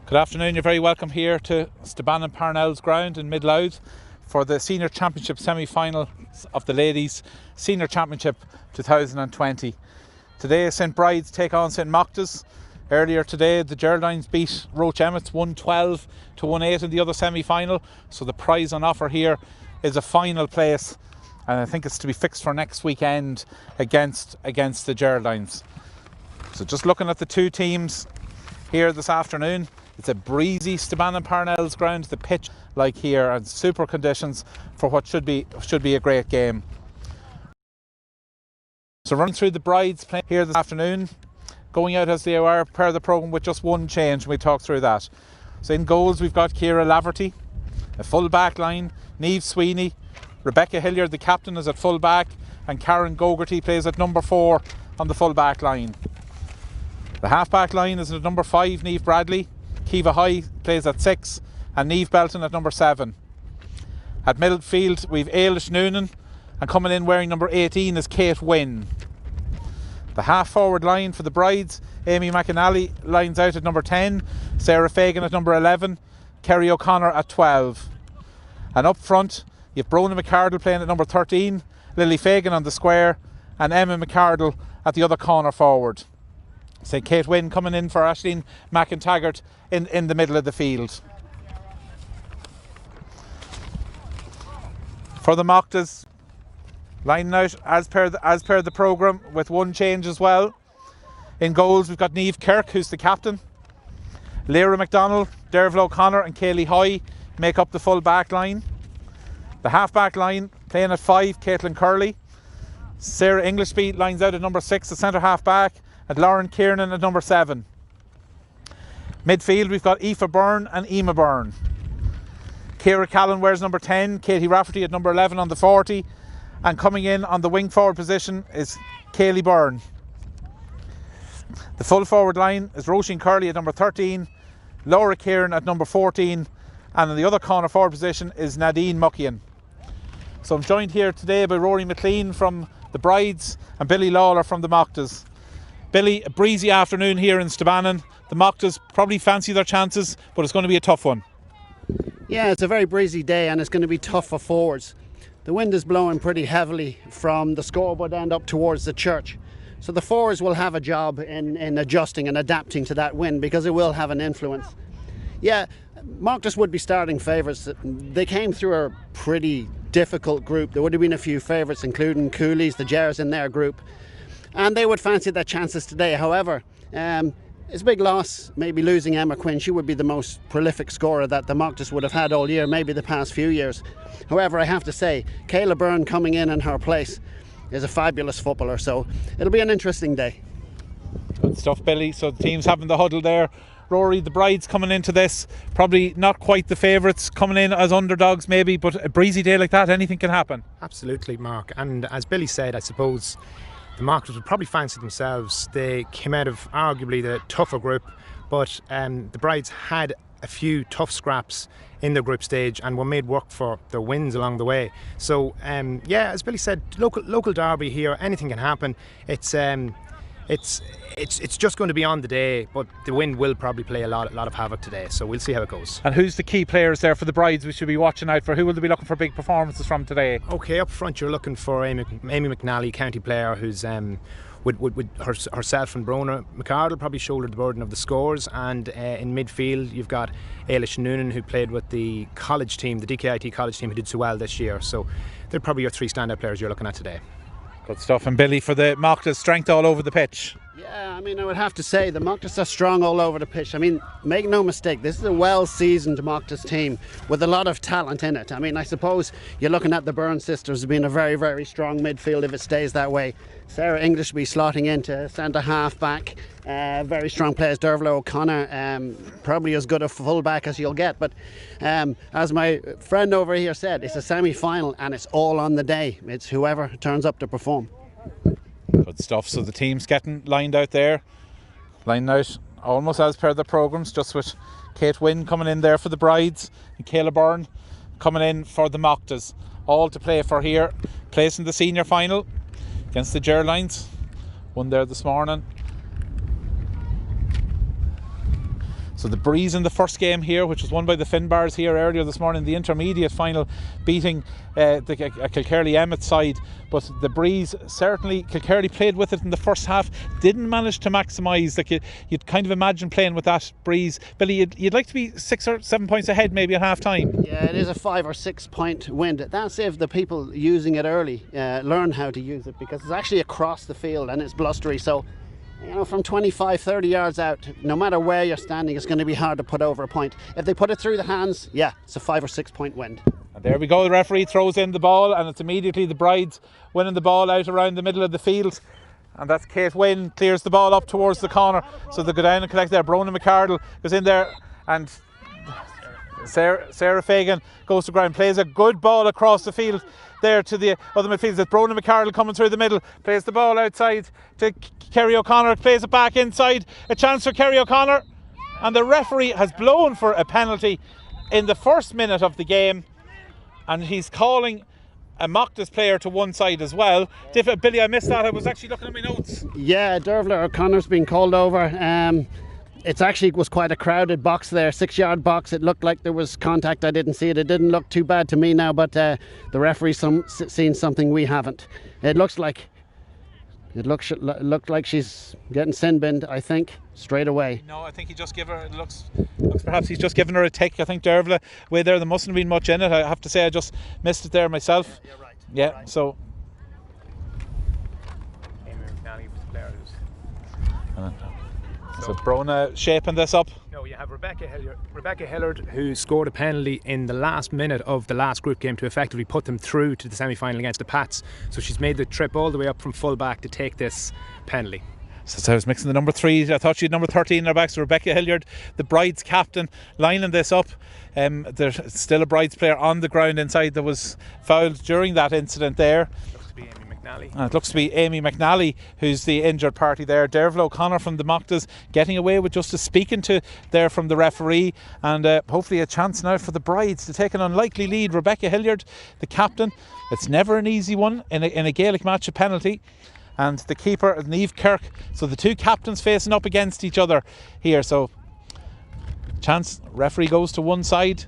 Good afternoon, you're very welcome here to Stabannon Parnell's ground in Mid-Louth for the Senior Championship semi-final of the Ladies Senior Championship 2020. Today St Bride's take on St Mochtas. Earlier today the Geraldines beat Roche Emmets 112 to 1-8 in the other semi-final, so the prize on offer here is a final place, and I think it's to be fixed for next weekend against the Geraldines. So just looking at the two teams here this afternoon, it's a breezy Stabannon Parnell's ground, the pitch like here, and super conditions for what should be a great game. So running through the Brides playing here this afternoon, going out as they are per the programme with just one change, and we talk through that. So in goals we've got Ciara Laverty, a full back line, Niamh Sweeney, Rebecca Hilliard the captain is at full back, and Karen Gogarty plays at number 4 on the full back line. The half back line is at number 5 Niamh Bradley, Kiva High plays at 6, and Niamh Belton at number 7. At midfield we've Ailish Noonan, and coming in wearing number 18 is Kate Wynne. The half forward line for the Brides, Amy McAnally lines out at number 10, Sarah Fagan at number 11, Kerry O'Connor at 12. And up front you've Brona McCardle playing at number 13, Lily Fagan on the square, and Emma McCardle at the other corner forward. So Kate Wynne coming in for Aisling McIntaggart in the middle of the field. For the Mochtas, lining out as per the programme with one change as well. In goals we've got Niamh Kirk, who's the captain. Lyra McDonald, Derval O'Connor and Kaylee Hoy make up the full back line. The half back line playing at 5, Caitlin Curley. Sarah Englishby lines out at number 6, the centre half back, and Lauren Kiernan at number 7. Midfield we've got Aoife Byrne and Emma Byrne. Ciara Callan wears number 10, Katie Rafferty at number 11 on the 40, and coming in on the wing forward position is Kaylee Byrne. The full forward line is Roisin Curley at number 13, Laura Kieran at number 14, and in the other corner forward position is Nadine Muckian. So I'm joined here today by Rory McLean from the Brides and Billy Lawler from the Mochtas. Billy, a breezy afternoon here in Stabannon. The Mochtas probably fancy their chances, but it's going to be a tough one. Yeah, it's a very breezy day and it's going to be tough for forwards. The wind is blowing pretty heavily from the scoreboard end up towards the church. So the forwards will have a job in adjusting and adapting to that wind, because it will have an influence. Yeah, Mochtas would be starting favourites. They came through a pretty difficult group. There would have been a few favourites, including Coolies, the Gers in their group, and they would fancy their chances today. However, it's a big loss, maybe losing Emma Quinn. She would be the most prolific scorer that the Mochtas would have had all year, maybe the past few years. However, I have to say, Kayla Byrne coming in her place is a fabulous footballer, so it'll be an interesting day. Good stuff, Billy. So the team's having the huddle there. Rory, the Brides coming into this, probably not quite the favourites, coming in as underdogs maybe, but a breezy day like that, anything can happen. Absolutely, Mark. And as Billy said, I suppose the Mochtas would probably fancy themselves. They came out of arguably the tougher group, but the Brides had a few tough scraps in the group stage and were made work for their wins along the way. So yeah, as Billy said, local derby here, anything can happen. It's just going to be on the day, but the wind will probably play a lot of havoc today, so we'll see how it goes. And who's the key players there for the Brides we should be watching out for? Who will they be looking for big performances from today? Okay, up front you're looking for Amy McNally, county player, who's with herself and Brona McCardle probably shouldered the burden of the scores. And in midfield you've got Ailish Noonan, who played with the college team, the DKIT college team, who did so well this year. So they're probably your 3 standout players you're looking at today. Good stuff. And Billy, for the Mochtas, strength all over the pitch. Yeah, I mean, I would have to say the Mochtas are strong all over the pitch. I mean, make no mistake, this is a well-seasoned Mochtas team with a lot of talent in it. I mean, I suppose you're looking at the Byrne sisters being a very, very strong midfield if it stays that way. Sarah Englishby slotting into centre half back. Very strong players. Derval O'Connor, probably as good a full back as you'll get. But as my friend over here said, it's a semi-final and it's all on the day. It's whoever turns up to perform. Good stuff. So the team's getting lined out there. Lined out almost as per the programmes, just with Kate Wynne coming in there for the Brides and Kayla Byrne coming in for the Mochtas. All to play for here. Placing the senior final against the Geraldines. Won there this morning. So the Breeze in the first game here, which was won by the Finbars here earlier this morning, the intermediate final, beating the Kilkerley Emmett side. But the Breeze, certainly, Kilkerley played with it in the first half, didn't manage to maximise. Like you'd kind of imagine playing with that Breeze. Billy, you'd like to be 6 or 7 points ahead maybe at half time. Yeah, it is a 5 or 6 point wind. That's if the people using it early learn how to use it, because it's actually across the field and it's blustery. So, you know, from 25, 30 yards out, no matter where you're standing, it's going to be hard to put over a point. If they put it through the hands, yeah, it's a 5 or 6 point wind. And there we go, the referee throws in the ball, and it's immediately the Brides winning the ball out around the middle of the field. And that's Kate Wynn, clears the ball up towards the corner. So they go down and collect there. Brona McCardle goes in there, and Sarah Fagan goes to ground, plays a good ball across the field there to the other midfield. It's Brona McCardle coming through the middle, plays the ball outside to Kerry O'Connor, plays it back inside. A chance for Kerry O'Connor, and the referee has blown for a penalty in the first minute of the game, and he's calling a Mochtas player to one side as well. Billy, I missed that. I was actually looking at my notes. Yeah, Dervla O'Connor's been called over. It actually was quite a crowded box there, 6 yard box. It looked like there was contact. I didn't see it. It didn't look too bad to me now, but the referee's seen something we haven't. It looked like she's getting sin binned, I think, straight away. No, I think he just gave her, it looks perhaps he's just given her a tick. I think Dervla way there mustn't have been much in it. I have to say I just missed it there myself. Yeah, you're right. Yeah, right. So Brona shaping this up. No, you have Rebecca Hilliard, who scored a penalty in the last minute of the last group game to effectively put them through to the semi-final against the Pats. So she's made the trip all the way up from full back to take this penalty. So I was mixing the number 3. I thought she had number 13 in her back. So Rebecca Hilliard, the Brides captain, lining this up. There's still a Brides player on the ground inside that was fouled during that incident there. And it looks to be Amy McNally who's the injured party there. Dervla O'Connor from the Mochtas getting away with just a speaking to there from the referee, and hopefully a chance now for the Brides to take an unlikely lead. Rebecca Hilliard, the captain. It's never an easy one in a Gaelic match, a penalty. And the keeper, Niamh Kirk. So the two captains facing up against each other here. So chance, referee goes to one side,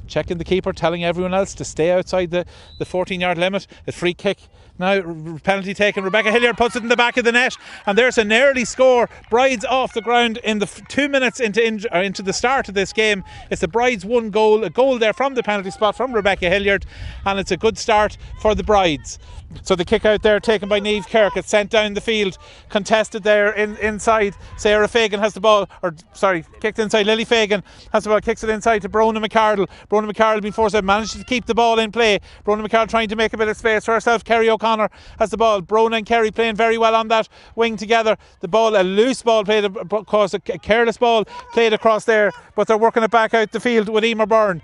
checking the keeper, telling everyone else to stay outside the 14-yard limit. A free kick now, penalty taken. Rebecca Hilliard puts it in the back of the net, and there's an early score. Brides off the ground in the 2 minutes into the start of this game. It's the Brides one goal, a goal there from the penalty spot from Rebecca Hilliard, and it's a good start for the Brides. So the kick out there taken by Niamh Kirk. It's sent down the field, contested there inside. Sarah Fagan has the ball, kicked inside. Lily Fagan has the ball, kicks it inside to Brona McCardle. Brona McCardle being forced out, manages to keep the ball in play. Brona McCardle trying to make a bit of space for herself. Kerry O'Connor has the ball. Brona and Kerry playing very well on that wing together. The ball, a loose ball played across, a careless ball played across there, but they're working it back out the field with Emer Byrne.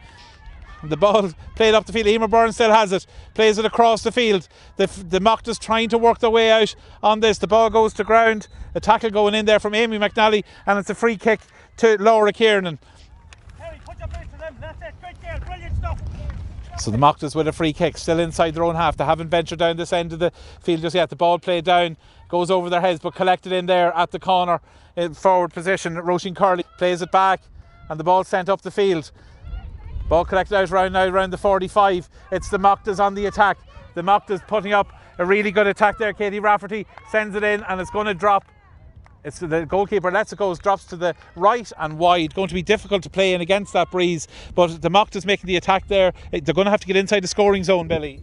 The ball played up the field. Emer Byrne still has it. Plays it across the field. The Mochtas trying to work their way out on this. The ball goes to ground. A tackle going in there from Amy McNally, and it's a free kick to Laura Kiernan. So the Mochtas with a free kick, still inside their own half. They haven't ventured down this end of the field just yet. The ball played down, goes over their heads, but collected in there at the corner in forward position. Roisin Curley plays it back, and the ball sent up the field. Ball collected out around the 45. It's the Mochtas on the attack. The Mochtas putting up a really good attack there. Katie Rafferty sends it in, and it's going to drop. It's the goalkeeper lets it go, drops to the right and wide. Going to be difficult to play in against that Breeze, but the Mochtas making the attack there. They're going to have to get inside the scoring zone, Billy.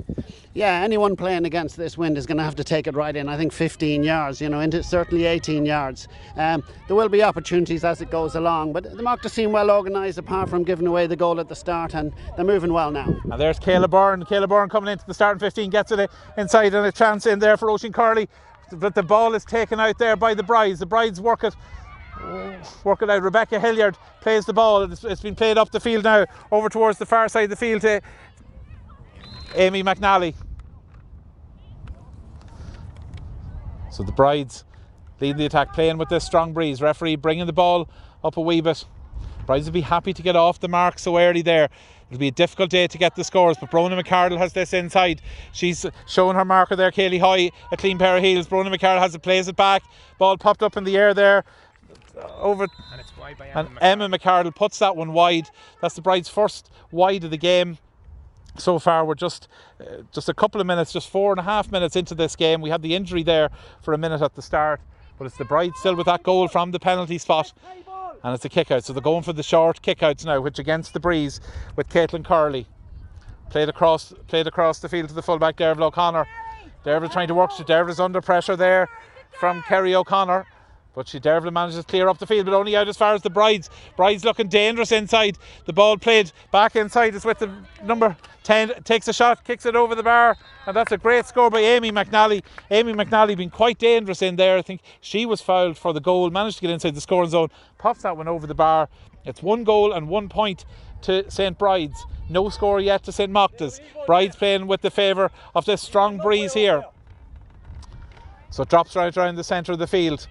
Yeah, anyone playing against this wind is going to have to take it right in. I think 15 yards, into certainly 18 yards. There will be opportunities as it goes along, but the Mochtas seem well organised apart from giving away the goal at the start, and they're moving well now. And there's Kayla Byrne. Kayla Byrne coming into the starting 15, gets it inside, and a chance in there for Roisin Curley. But the ball is taken out there by the Brides. The Brides work it out. Rebecca Hilliard plays the ball. It's been played up the field now, over towards the far side of the field to Amy McNally. So the Brides leading the attack, playing with this strong Breeze. Referee bringing the ball up a wee bit. Brides will be happy to get off the mark so early there. It'll be a difficult day to get the scores, but Brona McCardle has this inside. She's showing her marker there, Kaylee Hoy, a clean pair of heels. Brona McCardle has it, plays it back. Ball popped up in the air there. over, And it's wide by Emma McArdle puts that one wide. That's the Bride's first wide of the game. So far we're just a couple of minutes, just 4.5 minutes into this game. We had the injury there for a minute at the start, but it's the Bride still with that goal from the penalty spot, and it's a kick out. So they're going for the short kick outs now, which against the breeze with Caitlin Curley. Played across the field to the fullback Derval O'Connor. Derval trying to work. Derval's under pressure there from Kerry O'Connor, but Derval manages to clear up the field, but only out as far as the Brides. Brides looking dangerous inside. The ball played back inside is with the number 10, takes a shot, kicks it over the bar, and that's a great score by Amy McNally. Amy McNally being quite dangerous in there. I think she was fouled for the goal, managed to get inside the scoring zone, pops that one over the bar. It's 1 goal and 1 point to St. Bride's. No score yet to St. Mochtas. Bride's playing with the favour of this strong breeze here. So it drops right around the centre of the field.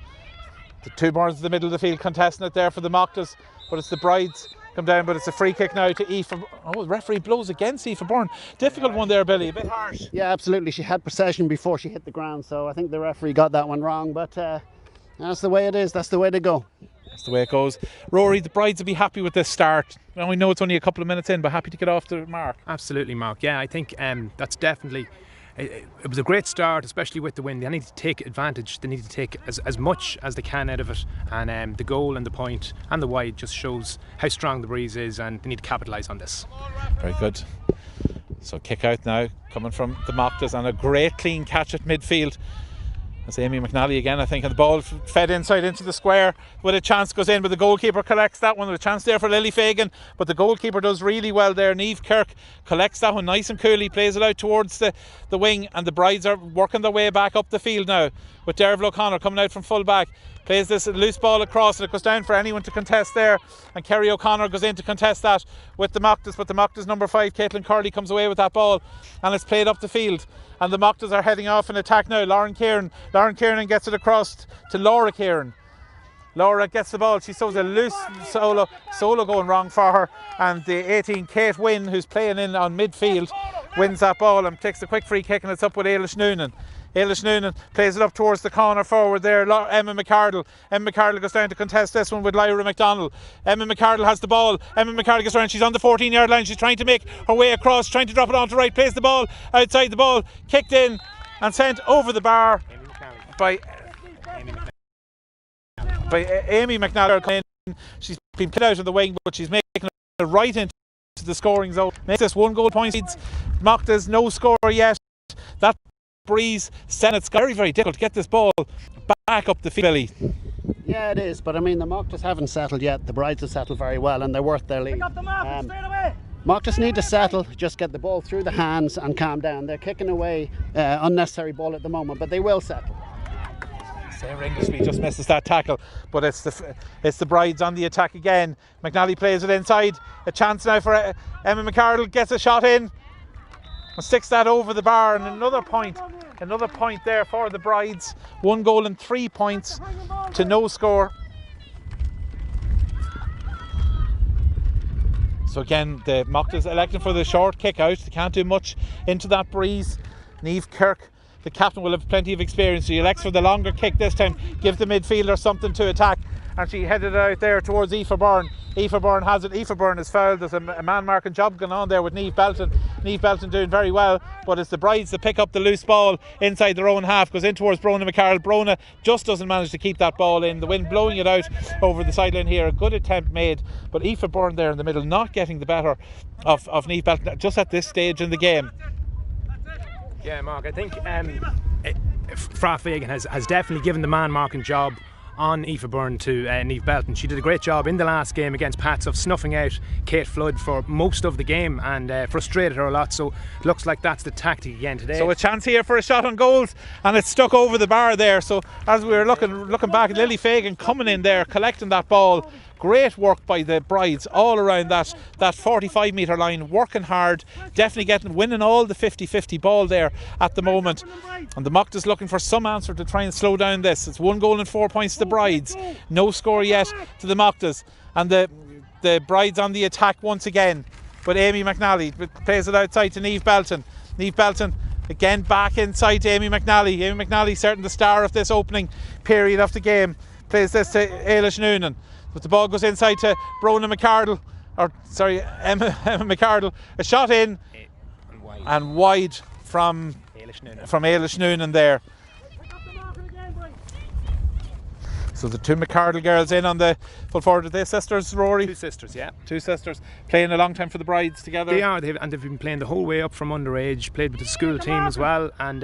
The two Burns in the middle of the field contesting it there for the Mochtas, but it's the Brides come down, but it's a free kick now to Aoife. Oh, the referee blows against Aoife Byrne. Difficult one there, Billy, a bit harsh. Yeah, absolutely. She had possession before she hit the ground, so I think the referee got that one wrong, but that's the way it is. That's the way to go. That's the way it goes. Rory, the Brides will be happy with this start. Well, we know it's only a couple of minutes in, but happy to get off the mark. Absolutely, Mark. Yeah, I think that's definitely... It was a great start, especially with the win. They need to take advantage. They need to take as much as they can out of it. And the goal and the point and the wide just shows how strong the breeze is, and they need to capitalise on this. Very good. So kick out now, coming from the Mochtas, and a great clean catch at midfield. That's Amy McNally again, I think, and the ball fed inside into the square with a chance, goes in, but the goalkeeper collects that one. With a chance there for Lily Fagan, but the goalkeeper does really well there. Niamh Kirk collects that one nice and coolly, plays it out towards the wing, and the Brides are working their way back up the field now with Derval O'Connor coming out from full back. Plays this loose ball across, and it goes down for anyone to contest there, and Kerry O'Connor goes in to contest that with the Mochtas, but the Mochtas number 5 Caitlin Curley comes away with that ball, and it's played up the field, and the Mochtas are heading off in attack now. Lauren Kieran gets it across to Laura Kieran. Laura gets the ball, she throws a loose solo going wrong for her, and the 18 Kate Wynn, who's playing in on midfield, wins that ball and takes a quick free kick, and it's up with Eilish Noonan. Eilish Noonan plays it up towards the corner forward there. Emma McArdle. Emma McArdle goes down to contest this one with Lyra McDonald. Emma McArdle has the ball. Emma McArdle gets around. She's on the 14-yard line. She's trying to make her way across, trying to drop it onto right. Plays the ball outside the ball. Kicked in and sent over the bar by Amy McNally. She's been put out of the wing, but she's making it right into the scoring zone. Makes this 1 goal point. Mochtas, no score yet. That breeze, it's very, very difficult to get this ball back up the field, Billy. Yeah, it is, but I mean, the Mochtas haven't settled yet. The Brides have settled very well, and they're worth their lead. Mochtas need to settle, just get the ball through the hands and calm down. They're kicking away unnecessary ball at the moment, but they will settle. Sarah Inglesby just misses that tackle, but it's the Brides on the attack again. McNally plays it inside. A chance now for Emma McArdle, gets a shot in and sticks that over the bar, and another point there for the Brides. 1 goal and 3 points to no score. So again, the Mochtas electing for the short kick out. They can't do much into that breeze. Niamh Kirk, the captain, will have plenty of experience. She elects for the longer kick this time, give the midfielder something to attack, and she headed it out there towards Aoife Byrne. Aoife Byrne has it. Aoife Byrne is fouled. There's a man marking job going on there with Niamh Belton. Niamh Belton doing very well, but it's the Brides that pick up the loose ball inside their own half, goes in towards Brona McCarroll. Brona just doesn't manage to keep that ball in. The wind blowing it out over the sideline here. A good attempt made, but Aoife Byrne there in the middle, not getting the better of Niamh Belton just at this stage in the game. Yeah, Mark, I think Fra Fagan has definitely given the man marking job on Aoife Byrne to Niamh Belton. She did a great job in the last game against Pats of snuffing out Kate Flood for most of the game and frustrated her a lot, so it looks like that's the tactic again today. So a chance here for a shot on goals, and it's stuck over the bar there. So as we were looking back, Lily Fagan coming in there, collecting that ball. Great work by the Brides all around that 45 metre line, working hard, definitely winning all the 50-50 ball there at the moment. And the Mochtas looking for some answer to try and slow down this. It's 1 goal and 4 points to the Brides. No score yet to the Mochtas. And the Brides on the attack once again. But Amy McNally plays it outside to Niamh Belton. Niamh Belton again back inside to Amy McNally. Amy McNally certainly the star of this opening period of the game. plays this to Ailish Noonan, but the ball goes inside to Brona McCardle, Emma McCardle. A shot in and wide from Ailish Noonan there. So the two McCardle girls in on the full forward. Are they sisters, Rory? Two sisters, yeah. Two sisters. Playing a long time for the Brides together. They are, and they've been playing the whole way up from underage, played with the school team as well, and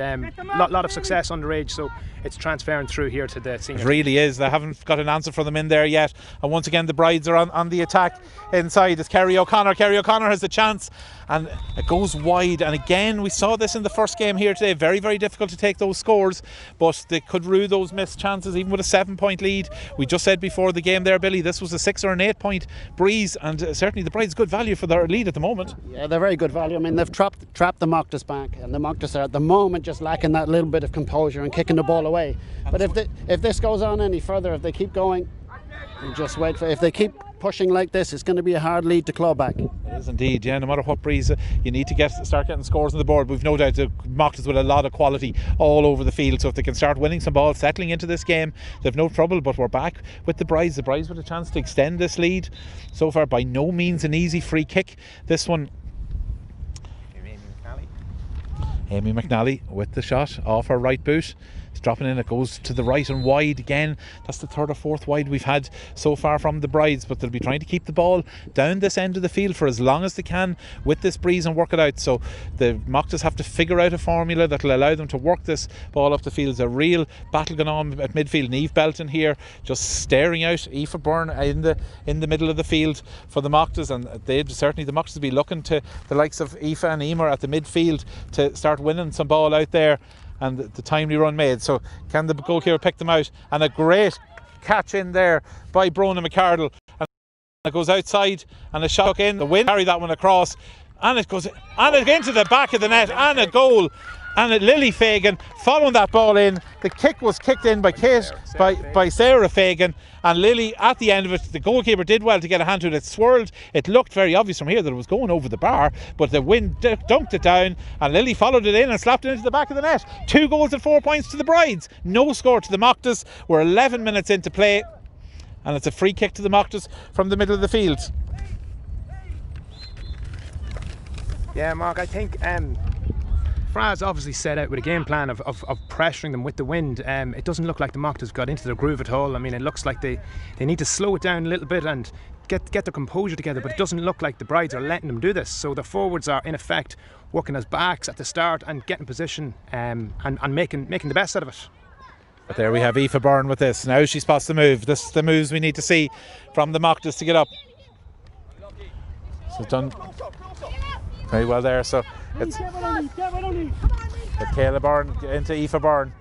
lot of success underage, so it's transferring through here to the senior. It really is. They haven't got an answer for them in there yet. And once again, the Brides are on the attack inside. It's Kerry O'Connor. Kerry O'Connor has the chance, and it goes wide. And again, we saw this in the first game here today. Very, very difficult to take those scores, but they could rue those missed chances, even with a 7-point lead. We just said before the game there, Billy, this was a 6 or an 8-point breeze, and certainly the Brides good value for their lead at the moment. Yeah, they're very good value. I mean, they've trapped the Mochtas back, and the Mochtas are at the moment just lacking that little bit of composure and kicking the ball away. But if this goes on any further, if they keep going, just wait for. If they keep pushing like this, it's going to be a hard lead to claw back. It is indeed, yeah. No matter what breeze, you need to start getting scores on the board. We've no doubt the Mochtas with a lot of quality all over the field. So if they can start winning some balls, settling into this game, they've no trouble. But we're back with the Brides. The Brides with a chance to extend this lead. So far, by no means an easy free kick. This one. Amy McNally with the shot off her right boot. It's dropping in, it goes to the right and wide again. That's the third or fourth wide we've had so far from the Brides, but they'll be trying to keep the ball down this end of the field for as long as they can with this breeze and work it out. So the Mochtas have to figure out a formula that will allow them to work this ball up the field. There's a real battle going on at midfield. Niamh Belton here just staring out Aoife Byrne in the middle of the field for the Mochtas, and the Mochtas will be looking to the likes of Aoife and Emer at the midfield to start winning some ball out there, and the timely run made. So can the goalkeeper pick them out? And a great catch in there by Brona McCardle, and it goes outside and a shot in. The wind carry that one across, and it goes into the back of the net, and a goal. And Lily Fagan following that ball in. The kick was kicked in by Sarah Fagan, and Lily at the end of it, the goalkeeper did well to get a hand to it. It swirled. It looked very obvious from here that it was going over the bar, but the wind dunked it down, and Lily followed it in and slapped it into the back of the net. 2 goals and 4 points to the Brides. No score to the Mochtas. We're 11 minutes into play, and it's a free kick to the Mochtas from the middle of the field. Yeah, Mark, I think Fraz obviously set out with a game plan of pressuring them with the wind. It doesn't look like the Mochtas got into their groove at all. I mean, it looks like they need to slow it down a little bit and get their composure together, but it doesn't look like the Brides are letting them do this. So the forwards are in effect working as backs at the start and getting position and making the best out of it. But there we have Aoife Byrne with this. Now she spots the move. This is the moves we need to see from the Mochtas to get up. So done very well there. So it's Kayla Byrne into Aoife Byrne.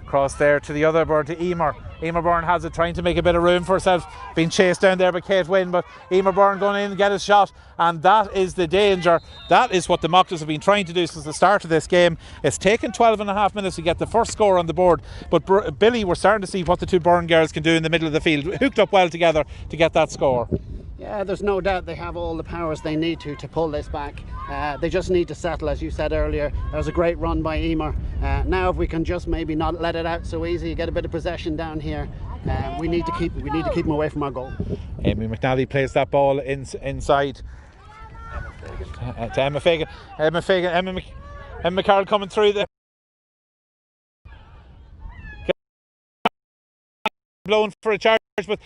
Across there to the other Byrne, to Emer. Emer Byrne has it, trying to make a bit of room for herself. Being chased down there by Kate Wynn, but Emer Byrne going in and get a shot. And that is the danger. That is what the Mochtas have been trying to do since the start of this game. It's taken 12.5 minutes to get the first score on the board. But Billy, we're starting to see what the two Byrne girls can do in the middle of the field. Hooked up well together to get that score. Yeah, there's no doubt they have all the powers they need to pull this back. They just need to settle, as you said earlier. That was a great run by Emer. Now if we can just maybe not let it out so easy, get a bit of possession down here. We need to keep them away from our goal. Amy McNally plays that ball inside to Emma Fagan. Emma McCarroll coming through the blown for a charge, but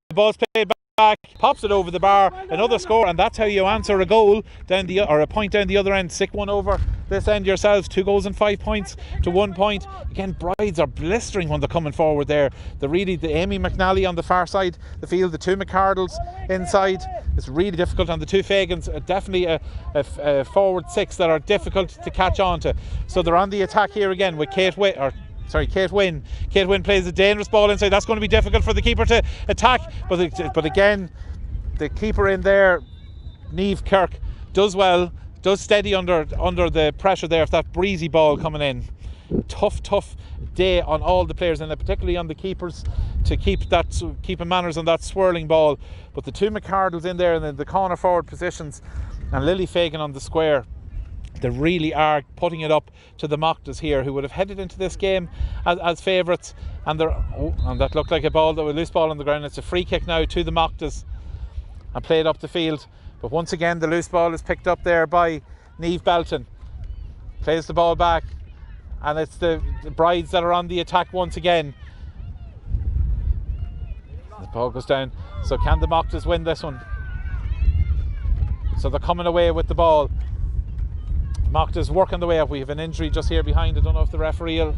the ball's played back, pops it over the bar, another score, and that's how you answer a goal down or a point down the other end. Stick one over this end yourselves. 2 goals and 5 points to 1 point. Again, Brides are blistering when they're coming forward there. The Amy McNally on the far side the field, the two McCardles inside. It's really difficult, and the two Fagans are definitely a forward 6 that are difficult to catch on to. So they're on the attack here again with Kate Wynn. Kate Wynn plays a dangerous ball inside. That's going to be difficult for the keeper to attack. But again, the keeper in there, Niamh Kirk, does well, does steady under the pressure there of that breezy ball coming in. Tough day on all the players, and particularly on the keepers, to keep manners on that swirling ball. But the two McCardles in there in the corner forward positions, and Lily Fagan on the square. They really are putting it up to the Mochtas here, who would have headed into this game as favourites. And that looked like a loose ball on the ground. It's a free kick now to the Mochtas and played up the field. But once again, the loose ball is picked up there by Niamh Belton. Plays the ball back, and it's the Brides that are on the attack once again. The ball goes down. So can the Mochtas win this one? So they're coming away with the ball. Mochtas working the way up. We have an injury just here behind. I don't know if the referee will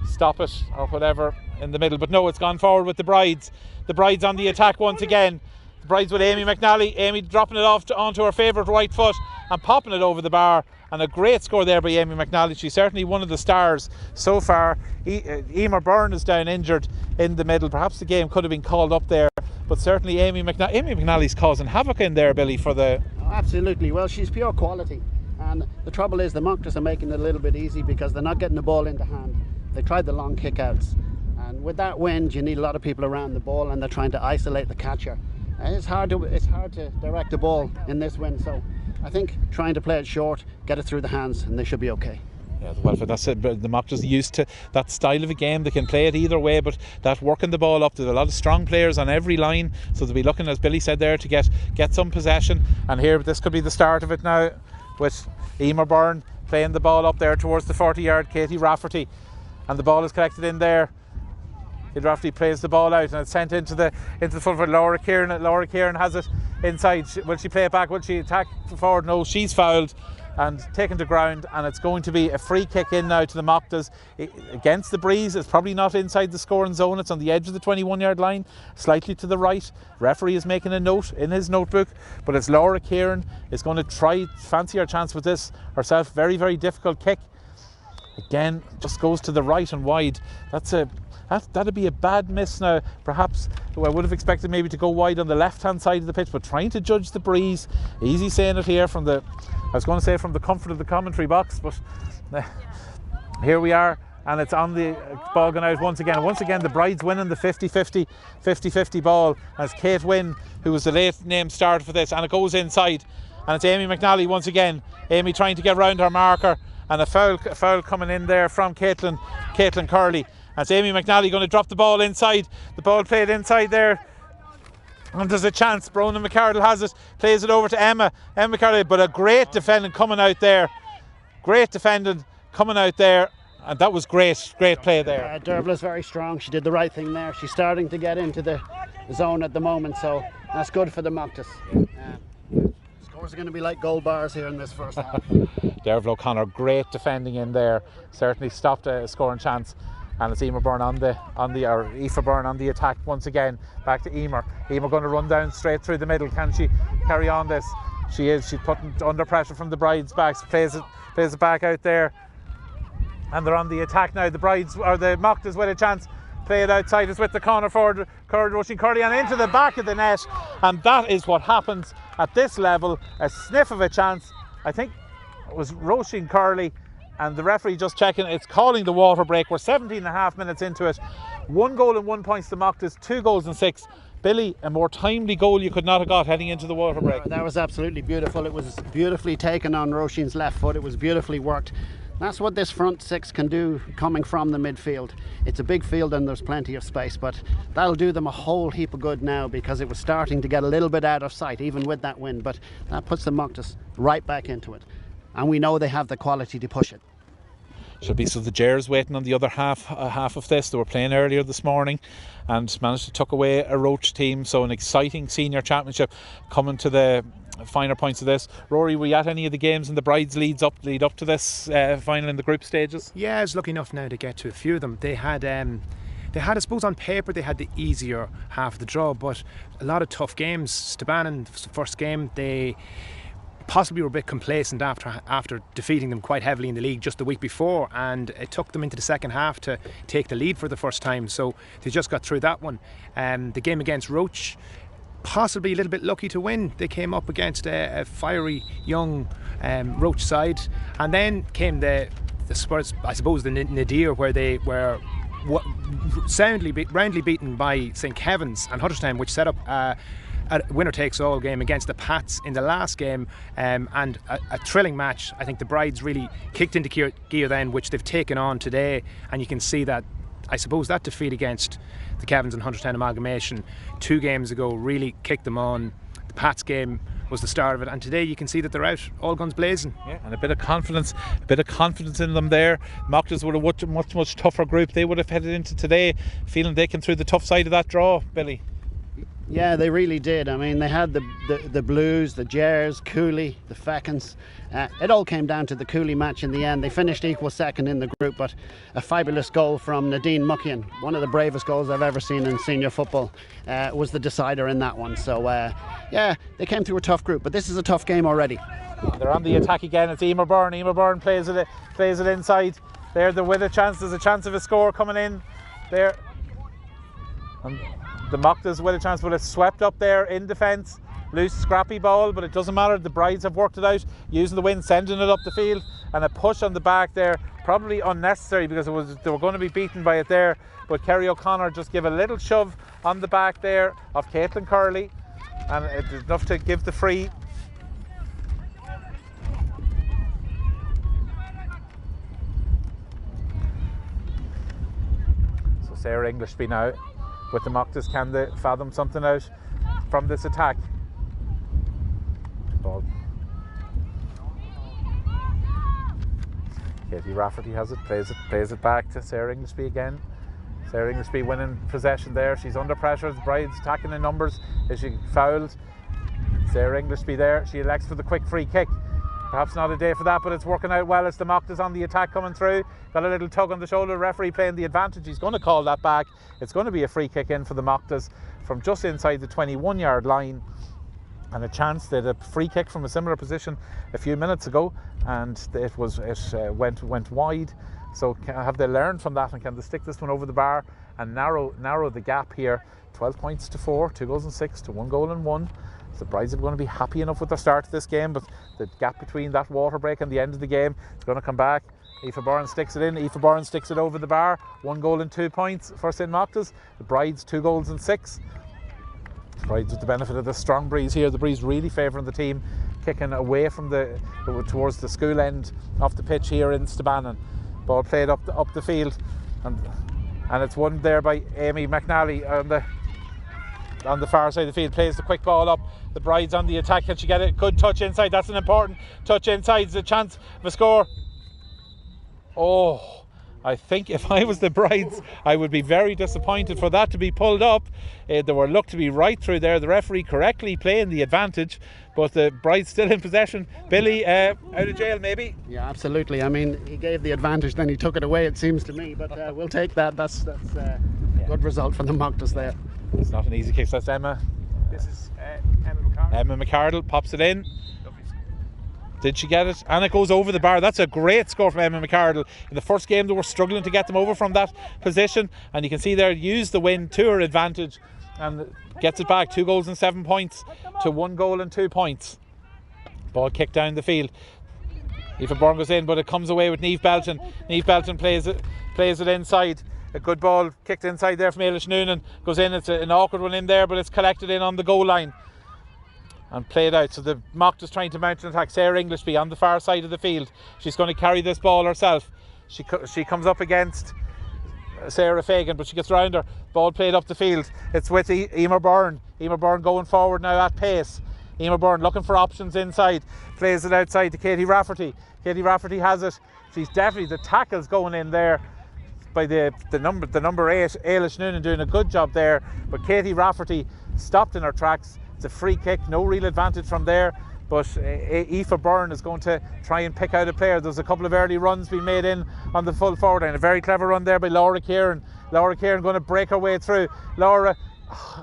stop it or whatever in the middle, but no, it's gone forward with the Brides. The Brides on the attack once again. The Brides with Amy McNally. Amy dropping it off onto her favourite right foot and popping it over the bar. And a great score there by Amy McNally. She's certainly one of the stars so far. Emer Byrne is down injured in the middle. Perhaps the game could have been called up there, but certainly Amy McNally's causing havoc in there, Billy, for the... Oh, absolutely. Well, she's pure quality. And the trouble is the Mochtas are making it a little bit easy because they're not getting the ball into hand. They tried the long kick-outs. And with that wind, you need a lot of people around the ball, and they're trying to isolate the catcher. And it's hard to direct the ball in this wind, so I think trying to play it short, get it through the hands, and they should be okay. Yeah, well, that's it. The Mochtas are used to that style of a game. They can play it either way, but that working the ball up, there's a lot of strong players on every line, so they'll be looking, as Billy said there, to get some possession. And here, this could be the start of it now, with Emer Byrne playing the ball up there towards the 40-yard Katie Rafferty, and the ball is collected in there. Katie Rafferty plays the ball out, and it's sent into the full for Laura Kieran. Laura Kieran has it inside. Will she play it back? Will she attack forward? No, she's fouled and taken to ground, and it's going to be a free kick in now to the Mochtas against the breeze. It's probably not inside the scoring zone. It's on the edge of the 21-yard line, slightly to the right. Referee is making a note in his notebook, but it's Laura Kieran is going to fancy her chance with this herself. Very, very difficult kick. Again, just goes to the right and wide. That'd be a bad miss now. Perhaps I would have expected maybe to go wide on the left-hand side of the pitch, but trying to judge the breeze. Easy saying it here from the comfort of the commentary box, but here we are, and it's on the ball going out once again. Once again, the Brides winning the 50-50 ball, as Kate Wynn, who was the late name starter for this, and it goes inside, and it's Amy McNally once again. Amy trying to get round her marker, and a foul coming in there from Caitlin Curley. That's Amy McNally going to drop the ball inside. The ball played inside there. And there's a chance. Bronagh McCardle has it. Plays it over to Emma McCardle. But a great defending coming out there. Great defending coming out there. And that was great play there. Derbla's very strong. She did the right thing there. She's starting to get into the zone at the moment. So that's good for the Mochtas. Scores are going to be like goal bars here in this first half. Derval O'Connor, great defending in there. Certainly stopped a scoring chance. And it's Emer Byrne or Aoife Byrne on the attack once again. Back to Emer. Emer going to run down straight through the middle. Can she carry on this? She is. She's putting under pressure from the Brides' backs. Plays it back out there. And they're on the attack now. The Mochtas with a chance. Play it outside. It's with the corner forward, Roisin Curley, and into the back of the net. And that is what happens at this level. A sniff of a chance. I think it was Roisin Curley. And the referee just checking, it's calling the water break. We're 17.5 minutes into it. 1 goal and 1 point to the Mochtas, 2 goals and 6. Billy, a more timely goal you could not have got heading into the water break. That was absolutely beautiful. It was beautifully taken on Roisin's left foot. It was beautifully worked. That's what this front six can do coming from the midfield. It's a big field and there's plenty of space, but that'll do them a whole heap of good now, because it was starting to get a little bit out of sight, even with that wind. But that puts the Mochtas right back into it. And we know they have the quality to push it. Should be so the Gers waiting on the other half of this. They were playing earlier this morning and managed to tuck away a Roach team. So an exciting senior championship coming to the finer points of this. Rory, were you at any of the games in the Brides lead up to this final in the group stages? Yeah, I was lucky enough now to get to a few of them. They had, I suppose, on paper they had the easier half of the draw, but a lot of tough games. Stabanan, first game, they possibly were a bit complacent after defeating them quite heavily in the league just the week before, and it took them into the second half to take the lead for the first time, so they just got through that one. The game against Roach, possibly a little bit lucky to win. They came up against a fiery young Roach side, and then came the Spurs, I suppose, the Nadir, where they were roundly beaten by St Kevin's and Huddersfield, which set up a winner-takes-all game against the Pats in the last game, and a thrilling match. I think the Brides really kicked into gear then, which they've taken on today, and you can see that, I suppose, that defeat against the Kevins and 110 Amalgamation 2 games ago really kicked them on. The Pats game was the start of it, and today you can see that they're out all guns blazing. Yeah, and a bit of confidence in them there. Mochtas would have much tougher group. They would have headed into today feeling they came through the tough side of that draw, Billy. Yeah, they really did. I mean, they had the Blues, the Jers, Cooley, the Feckens. It all came down to the Cooley match in the end. They finished equal second in the group, but a fabulous goal from Nadine Muckian, one of the bravest goals I've ever seen in senior football, was the decider in that one. So, yeah, they came through a tough group, but this is a tough game already. They're on the attack again. It's Emer Byrne. Emer Byrne plays it inside. There, with a chance. There's a chance of a score coming in there. And the Mochtas with a chance, but it's swept up there in defence. Loose, scrappy ball, but it doesn't matter. The Brides have worked it out, using the wind, sending it up the field, and a push on the back there, probably unnecessary because they were going to be beaten by it there. But Kerry O'Connor just gave a little shove on the back there of Caitlin Curley, and it's enough to give the free. So Sarah Englishby now with the Mochtas. Can they fathom something out from this attack? Ball. Katie Rafferty has it, plays it back to Sarah Englishby again. Sarah Englishby winning possession there. She's under pressure. The Brides attacking in numbers. Is she fouled? Sarah Englishby there. She elects for the quick free kick. Perhaps not a day for that, but it's working out well. It's the Mochtas on the attack coming through. Got a little tug on the shoulder. Referee playing the advantage. He's going to call that back. It's going to be a free kick in for the Mochtas from just inside the 21-yard line. And a chance. They had a free kick from a similar position a few minutes ago, and it went wide. So have they learned from that, and can they stick this one over the bar and narrow the gap here? 12 points to 4, 2 goals and 6 to 1 goal and 1. The Brides are going to be happy enough with the start of this game, but the gap between that water break and the end of the game is going to come back. Aoife Byrne sticks it in. Aoife Byrne sticks it over the bar. 1 goal and 2 points for St Mochtas. The Brides 2 goals and 6. The Brides with the benefit of the strong breeze here. The breeze really favouring the team, kicking away from towards the school end off the pitch here in Stabannon. Ball played up the field, and it's won there by Amy McNally on the far side of the field. Plays the quick ball up. The Brides on the attack. Can she get it? Good touch inside. That's an important touch inside. It's a chance of a score. Oh, I think if I was the Brides, I would be very disappointed for that to be pulled up. They were looked to be right through there. The referee correctly playing the advantage, but the Brides still in possession. Billy, out of jail maybe? Yeah, absolutely. I mean, he gave the advantage, then he took it away, it seems to me. But we'll take that. That's a good result from the Mochtas there. It's not an easy kick. That's Emma. This is Emma McCardle. Emma McCardle pops it in. Did she get it? And it goes over the bar. That's a great score from Emma McCardle. In the first game they were struggling to get them over from that position, and you can see there, use the win to her advantage and gets it back. 2 goals and 7 points to 1 goal and 2 points. Ball kicked down the field. Aoife Byrne goes in, but it comes away with Niamh Belton. Niamh Belton plays it inside. A good ball kicked inside there from Ailish Noonan. Goes in. It's an awkward one in there, but it's collected in on the goal line and played out. So the Mochtas trying to mount an attack. Sarah Englishby on the far side of the field. She's going to carry this ball herself. She comes up against Sarah Fagan, but she gets round her. Ball played up the field. It's with Emer Byrne. Emer Byrne going forward now at pace. Emer Byrne looking for options inside. Plays it outside to Katie Rafferty. Katie Rafferty has it. She's definitely, the tackle's going in there by the number 8, Ailish Noonan, doing a good job there. But Katie Rafferty stopped in her tracks. It's a free kick, no real advantage from there, but Aoife Byrne is going to try and pick out a player. There's a couple of early runs being made in on the full forward line. A very clever run there by Laura Kieran. Laura Kieran going to break her way through. Laura,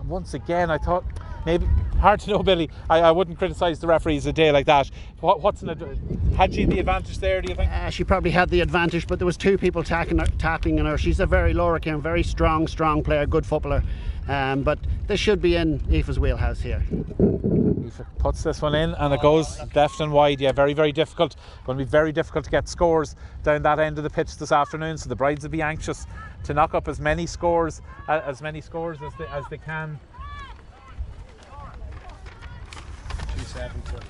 once again, I thought maybe, hard to know, Billy. I wouldn't criticise the referees a day like that. Had she the advantage there, do you think? She probably had the advantage, but there was 2 people tapping on her. She's a Laura Kieran, very strong player, good footballer. But this should be in Aoife's wheelhouse here. Aoife puts this one in and it goes left and wide. Yeah, very, very difficult. Going to be very difficult to get scores down that end of the pitch this afternoon. So the Brides will be anxious to knock up as many scores as they can. 7 to 1-2.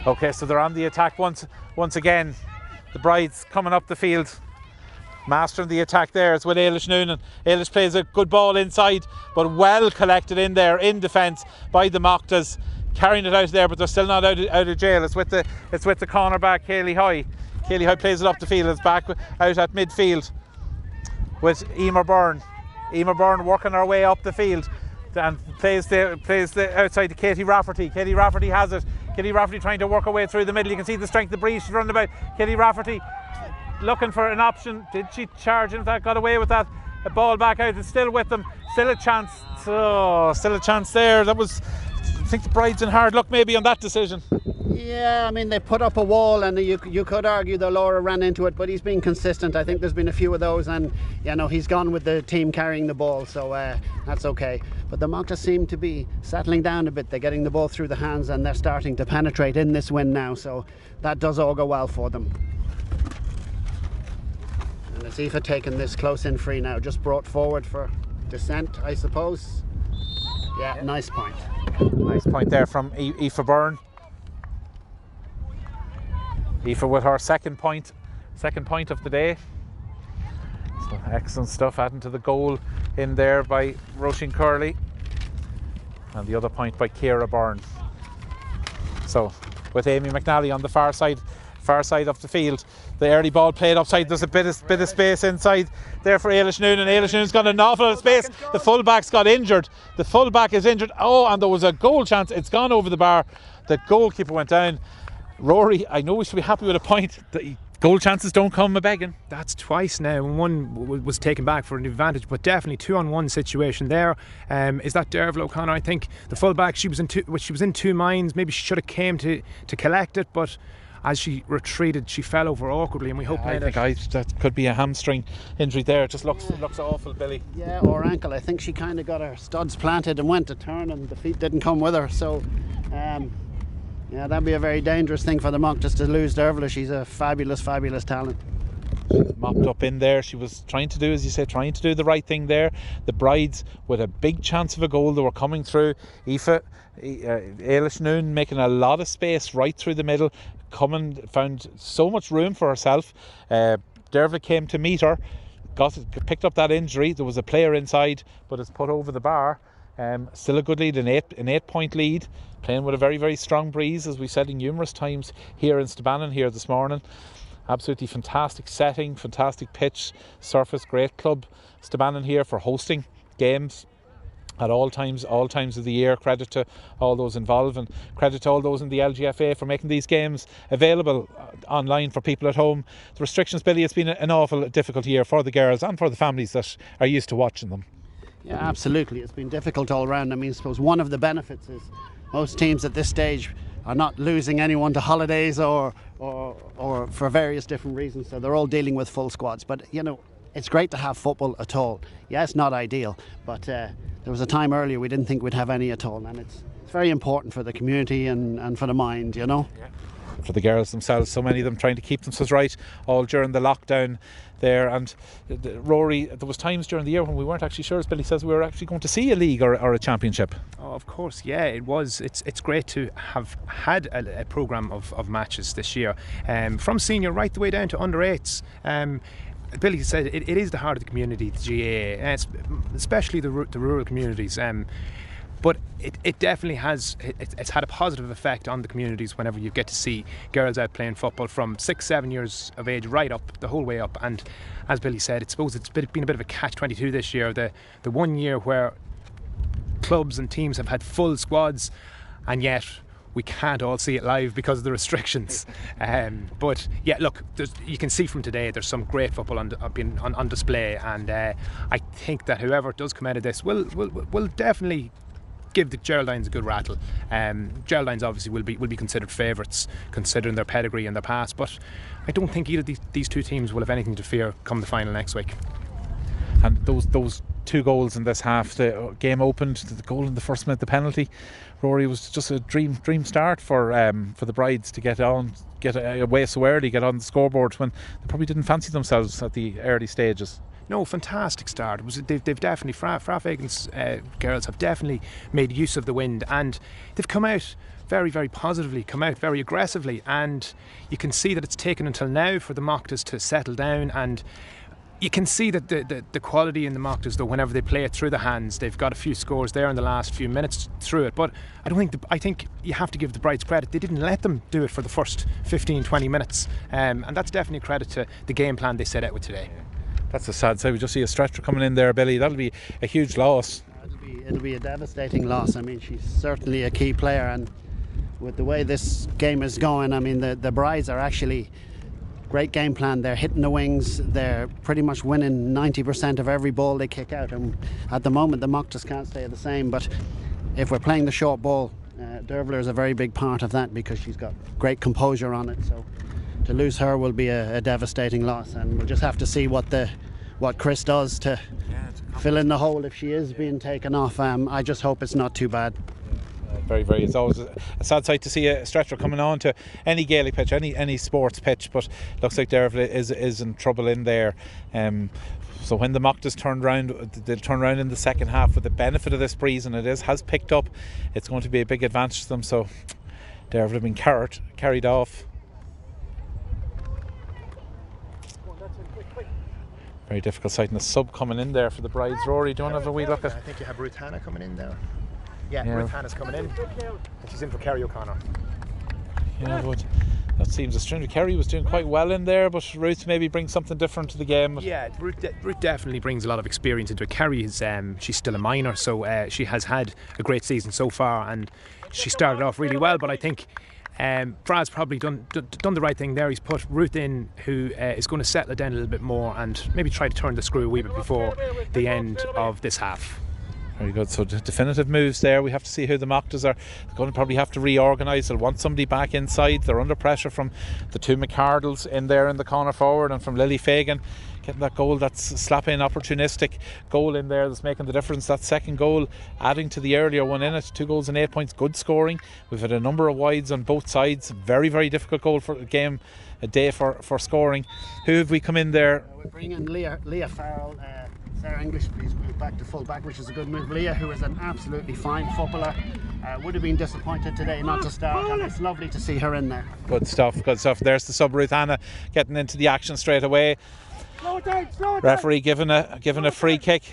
Okay, so they're on the attack once again. The Brides coming up the field, mastering the attack there. It's with Ailish Noonan. Ailish plays a good ball inside, but well collected in there in defence by the Mochtas, carrying it out there, but they're still not out of jail. It's with the cornerback Kaylee Hoy. Kaylee Hoy plays it up the field. It's back out at midfield with Emer Byrne. Emer Byrne working her way up the field and plays the outside to Katie Rafferty. Katie Rafferty has it. Katie Rafferty trying to work her way through the middle. You can see the strength of the breeze she's running about. Katie Rafferty looking for an option. Did she charge into that? Got away with that. A ball back out. It's still with them. Still a chance. Oh, still a chance there. That was, I think the Brides in hard luck maybe on that decision. Yeah, I mean, they put up a wall, and you could argue that Laura ran into it, but he's been consistent. I think there's been a few of those, and he's gone with the team carrying the ball, so that's okay. But the Mochtas seem to be settling down a bit. They're getting the ball through the hands, and they're starting to penetrate in this win now, so that does all go well for them. And it's Aoife taking this close in free now, just brought forward for descent, I suppose. Yeah, nice point. Nice point there from Aoife Byrne. Aoife with her second point of the day. So excellent stuff, adding to the goal in there by Roisin Curley, and the other point by Ciara Byrne. So with Amy McNally on the far side of the field, the early ball played upside. There's a bit of space inside there for Ailish Noonan. Ailish Noonan's got an awful lot of space. The fullback's got injured. The fullback is injured. Oh, and there was a goal chance. It's gone over the bar. The goalkeeper went down. Rory, I know we should be happy with a point. The goal chances don't come a begging. That's twice now. One was taken back for an advantage, but definitely 2-on-1 situation there. Is that Derval O'Connor? I think the fullback, she was in two minds. Maybe she should have came to collect it, but as she retreated, she fell over awkwardly, and we hope that could be a hamstring injury there. It just looks awful, Billy. Yeah, or ankle. I think she kind of got her studs planted and went to turn, and the feet didn't come with her. So, yeah, that'd be a very dangerous thing for the Mochtas to lose Derval. She's a fabulous talent. Mopped up in there. She was trying to do, as you say, the right thing there. The Brides with a big chance of a goal. They were coming through. Ailish Noonan making a lot of space right through the middle. Found so much room for herself. Derval came to meet her. Picked up that injury. There was a player inside, but it's put over the bar. Still a good lead, an 8-point lead, playing with a very, very strong breeze, as we said numerous times here in Stabannon here this morning. Absolutely fantastic setting, fantastic pitch, surface, great club Stabannon here for hosting games at all times of the year. Credit to all those involved, and credit to all those in the LGFA for making these games available online for people at home. The restrictions, Billy, it's been an awful difficult year for the girls and for the families that are used to watching them. Yeah, absolutely. It's been difficult all round. I mean, I suppose one of the benefits is most teams at this stage are not losing anyone to holidays or for various different reasons, so they're all dealing with full squads. But it's great to have football at all. Yeah, it's not ideal, but there was a time earlier we didn't think we'd have any at all, and it's very important for the community and for the mind, Yeah. For the girls themselves, so many of them trying to keep themselves right all during the lockdown there. And Rory, there was times during the year when we weren't actually sure, as Billy says, we were actually going to see a league or a championship. Oh, of course, yeah, it was. It's great to have had a programme of matches this year, from senior right the way down to under 8s. Billy said it is the heart of the community, the GAA, especially the rural communities. But it definitely has, it's had a positive effect on the communities whenever you get to see girls out playing football from 6-7 years of age right up, the whole way up. And as Billy said, I suppose it's been a bit of a catch-22 this year, the 1 year where clubs and teams have had full squads, and yet we can't all see it live because of the restrictions. But yeah, look, you can see from today there's some great football on display, and I think that whoever does come out of this will definitely give the Geraldines a good rattle. Geraldines obviously will be considered favourites considering their pedigree in the past, but I don't think either of these two teams will have anything to fear come the final next week. And those 2 goals in this half, the game opened, the goal in the first minute, the penalty, Rory, was just a dream start for the Brides to get away so early, get on the scoreboard when they probably didn't fancy themselves at the early stages. No, fantastic start. They've definitely, Fra Fagan's girls have definitely made use of the wind, and they've come out very, very positively, come out very aggressively, and you can see that it's taken until now for the Mochtas to settle down, and you can see that the quality in the Mochtas, though, whenever they play it through the hands, they've got a few scores there in the last few minutes through it. But I think you have to give the Brides credit. They didn't let them do it for the first 15-20 minutes, and that's definitely a credit to the game plan they set out with today. That's a sad sight. We just see a stretcher coming in there, Billy. That'll be a huge loss. It'll be a devastating loss. I mean, she's certainly a key player, and with the way this game is going, I mean, the Brides are actually great game plan. They're hitting the wings. They're pretty much winning 90% of every ball they kick out. And at the moment, the Mochtas can't stay the same. But if we're playing the short ball, Dervler is a very big part of that because she's got great composure on it. So to lose her will be a devastating loss. And we'll just have to see what Chris does to fill in the hole if she is being taken off. I just hope it's not too bad. Very, very. It's always a sad sight to see a stretcher coming on to any Gaelic pitch, any sports pitch, but looks like Dervla is in trouble in there. So when the Mochtas turn round, they'll turn around in the second half with the benefit of this breeze, and has picked up. It's going to be a big advantage to them. So Dervla have been carried off. Very difficult sight, and a sub coming in there for the Brides. Rory, do you want to have a wee look at? I think you have Ruth Hannah coming in there. Yeah, Ruth Hannah's coming in, and she's in for Kerry O'Connor. Yeah, but that seems a strange. Kerry was doing quite well in there, but Ruth maybe brings something different to the game. Yeah, Ruth definitely brings a lot of experience into it. Kerry is she's still a minor, so she has had a great season so far, and she started off really well. But I think Fra's probably done the right thing there. He's put Ruth in, who is going to settle it down a little bit more and maybe try to turn the screw a wee bit before the end of this half. Very good. So definitive moves there. We have to see who the Mochtas are going to probably have to reorganise. They'll want somebody back inside. They're under pressure from the two McCardles in there in the corner forward, and from Lily Fagan getting that goal. That's slapping opportunistic goal in there that's making the difference. That second goal adding to the earlier one in it. 2 goals and 8 points. Good scoring. We've had a number of wides on both sides. Very, very difficult goal for a game, a day for scoring. Who have we come in there? We're bringing Leah Farrell. Sarah English, please move back to full back, which is a good move. Leah, who is an absolutely fine footballer, would have been disappointed today not to start, and it's lovely to see her in there. Good stuff, good stuff. There's the sub, Ruth Hannah, getting into the action straight away. Referee giving a free kick.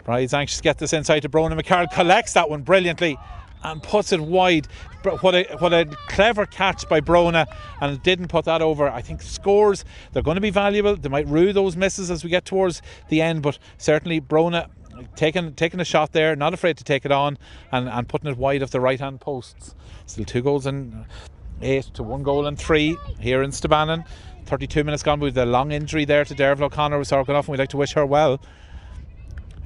Bride's anxious to get this inside to Brona McCarroll, collects that one brilliantly and puts it wide. What a clever catch by Brona, and didn't put that over. I think scores, they're going to be valuable. They might rue those misses as we get towards the end, but certainly Brona taking a shot there, not afraid to take it on and putting it wide of the right hand posts. Still 2 goals and 8 to 1 goal and 3 here in Stabannon. 32 minutes gone with a long injury there to Dervla O'Connor. Was sorting off, and we'd like to wish her well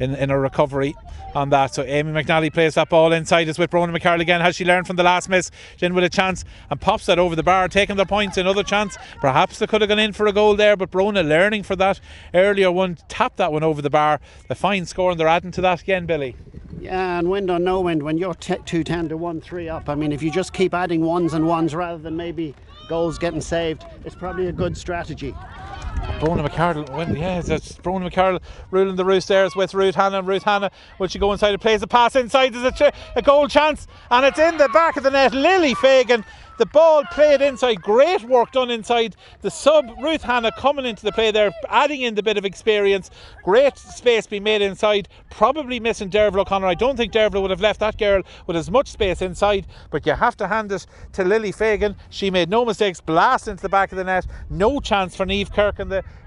in her recovery on that. So Amy McNally plays that ball inside. It's with Brona McCarroll again. Has she learned from the last miss? She's in with a chance and pops that over the bar, taking the points. Another chance. Perhaps they could have gone in for a goal there, but Brona learning for that earlier one, tapped that one over the bar. The fine score, and they're adding to that again, Billy. Yeah, and wind or no wind, when you're 2-10 to 1-3 up, I mean, if you just keep adding ones and ones rather than maybe goals getting saved, it's probably a good strategy. Brona McCardle, yes, that's Brona McCardle ruling the roost there. It's with Ruth Hannah. Ruth Hannah, will she go inside and plays a pass inside? There's a goal chance, and it's in the back of the net. Lily Fagan, the ball played inside. Great work done inside. The sub, Ruth Hannah, coming into the play there, adding in the bit of experience. Great space being made inside. Probably missing Dervla O'Connor. I don't think Dervla would have left that girl with as much space inside, but you have to hand it to Lily Fagan. She made no mistakes. Blast into the back of the net. No chance for Niamh Kirk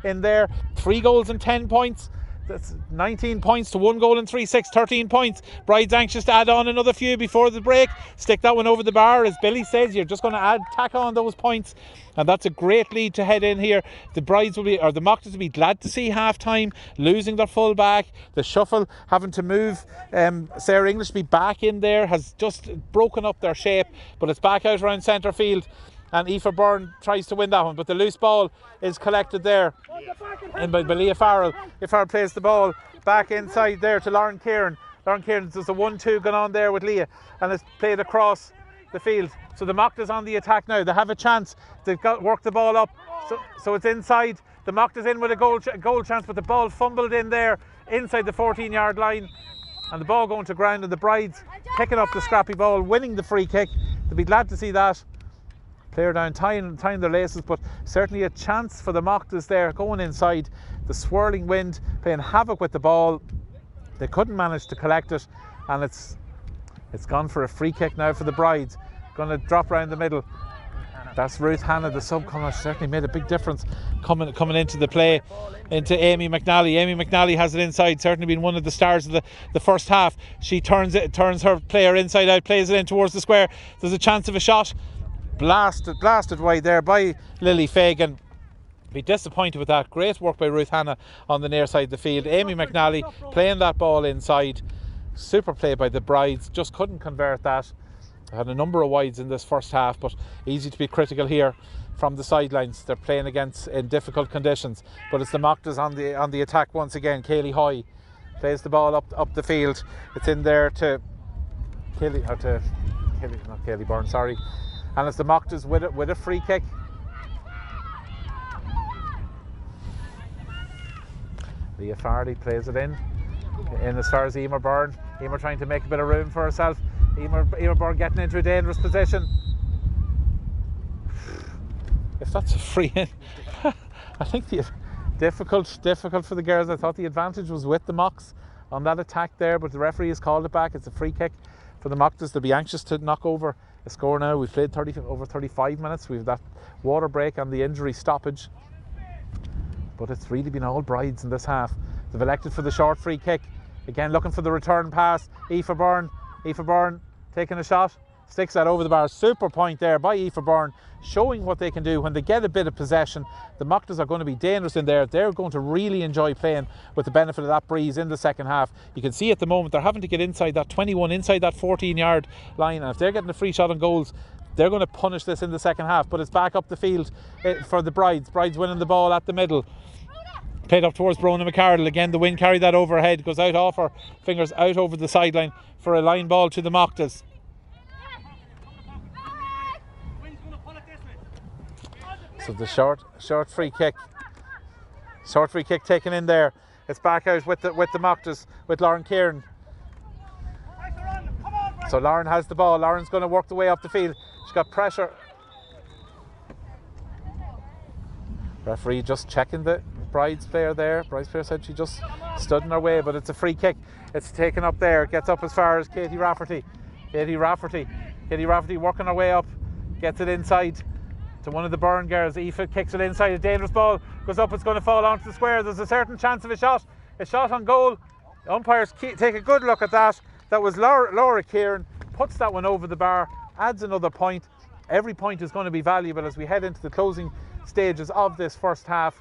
in there. 3 goals and 10 points. That's 19 points to 1 goal and 3, 6, 13 points. Bride's anxious to add on another few before the break. Stick that one over the bar. As Billy says, you're just going to tack on those points, and that's a great lead to head in here. The Brides will be, or the Mochtas will be glad to see half time, losing their full back. The shuffle, having to move Sarah English be back in there, has just broken up their shape, but it's back out around centre field. And Aoife Byrne tries to win that one, but the loose ball is collected there and by Leah Farrell. Leah Farrell plays the ball back inside there to Lauren Kieran. Lauren Kieran, there's a 1-2 going on there with Leah, and it's played across the field. So the Mochtas on the attack now. They have a chance. They've got work the ball up. So it's inside The Mochtas in with a goal chance, but the ball fumbled in there inside the 14-yard line, and the ball going to ground, and the Brides picking up the scrappy ball, winning the free kick. They'll be glad to see that. Player down, tying their laces, but certainly a chance for the Mochtas there, going inside. The swirling wind playing havoc with the ball. They couldn't manage to collect it, and it's gone for a free kick now for the Brides. Going to drop around the middle. That's Ruth Hannah, the sub-comer. Certainly made a big difference coming into the play, into Amy McNally. Amy McNally has it inside, certainly been one of the stars of the first half. She turns her player inside out, plays it in towards the square. There's a chance of a shot. Blasted wide there by Lily Fagan. Be disappointed with that. Great work by Ruth Hannah on the near side of the field. Amy McNally playing that ball inside. Super play by the Brides, just couldn't convert that. Had a number of wides in this first half, but easy to be critical here from the sidelines. They're playing against in difficult conditions, but it's the Mochtas on the attack once again. Kaylee Hoy plays the ball up the field. It's in there to Kaylee Byrne, sorry. And it's the Mochtas with a free kick. Leah Farley plays it in as far as Emer Byrne. Emer trying to make a bit of room for herself. Emer Byrne getting into a dangerous position. If that's a free in, I think difficult for the girls. I thought the advantage was with the Mocs on that attack there, but the referee has called it back. It's a free kick for the Mochtas. They'll be anxious to knock over a score now. We've played over 35 minutes. We've that water break and the injury stoppage, but it's really been all Brides in this half. They've elected for the short free kick. Again, looking for the return pass. Aoife Byrne taking a shot, sticks that over the bar. Super point there by Aoife Byrne, showing what they can do when they get a bit of possession. The Mochtas are going to be dangerous in there. They're going to really enjoy playing with the benefit of that breeze in the second half. You can see at the moment they're having to get inside that 21, inside that 14-yard line, and if they're getting a free shot on goals, they're going to punish this in the second half. But it's back up the field for the Brides. Brides winning the ball at the middle. Played up towards Brona McCardle. Again, the wind carried that overhead, goes out off her fingers, out over the sideline for a line ball to the Mochtas. So the short free kick taken in there. It's back out with the Mochtas, with Lauren Kieran. So Lauren has the ball. Lauren's going to work the way up the field. She's got pressure. Referee just checking the Brides player there. Brides player said she just stood in her way, but it's a free kick. It's taken up there. It gets up as far as Katie Rafferty. Katie Rafferty working her way up. Gets it inside to one of the Byrne girls. Aoife kicks it inside. A dangerous ball goes up. It's going to fall onto the square. There's a certain chance of a shot on goal. The umpires take a good look at that. That was Laura Kieran. Puts that one over the bar. Adds another point. Every point is going to be valuable as we head into the closing stages of this first half.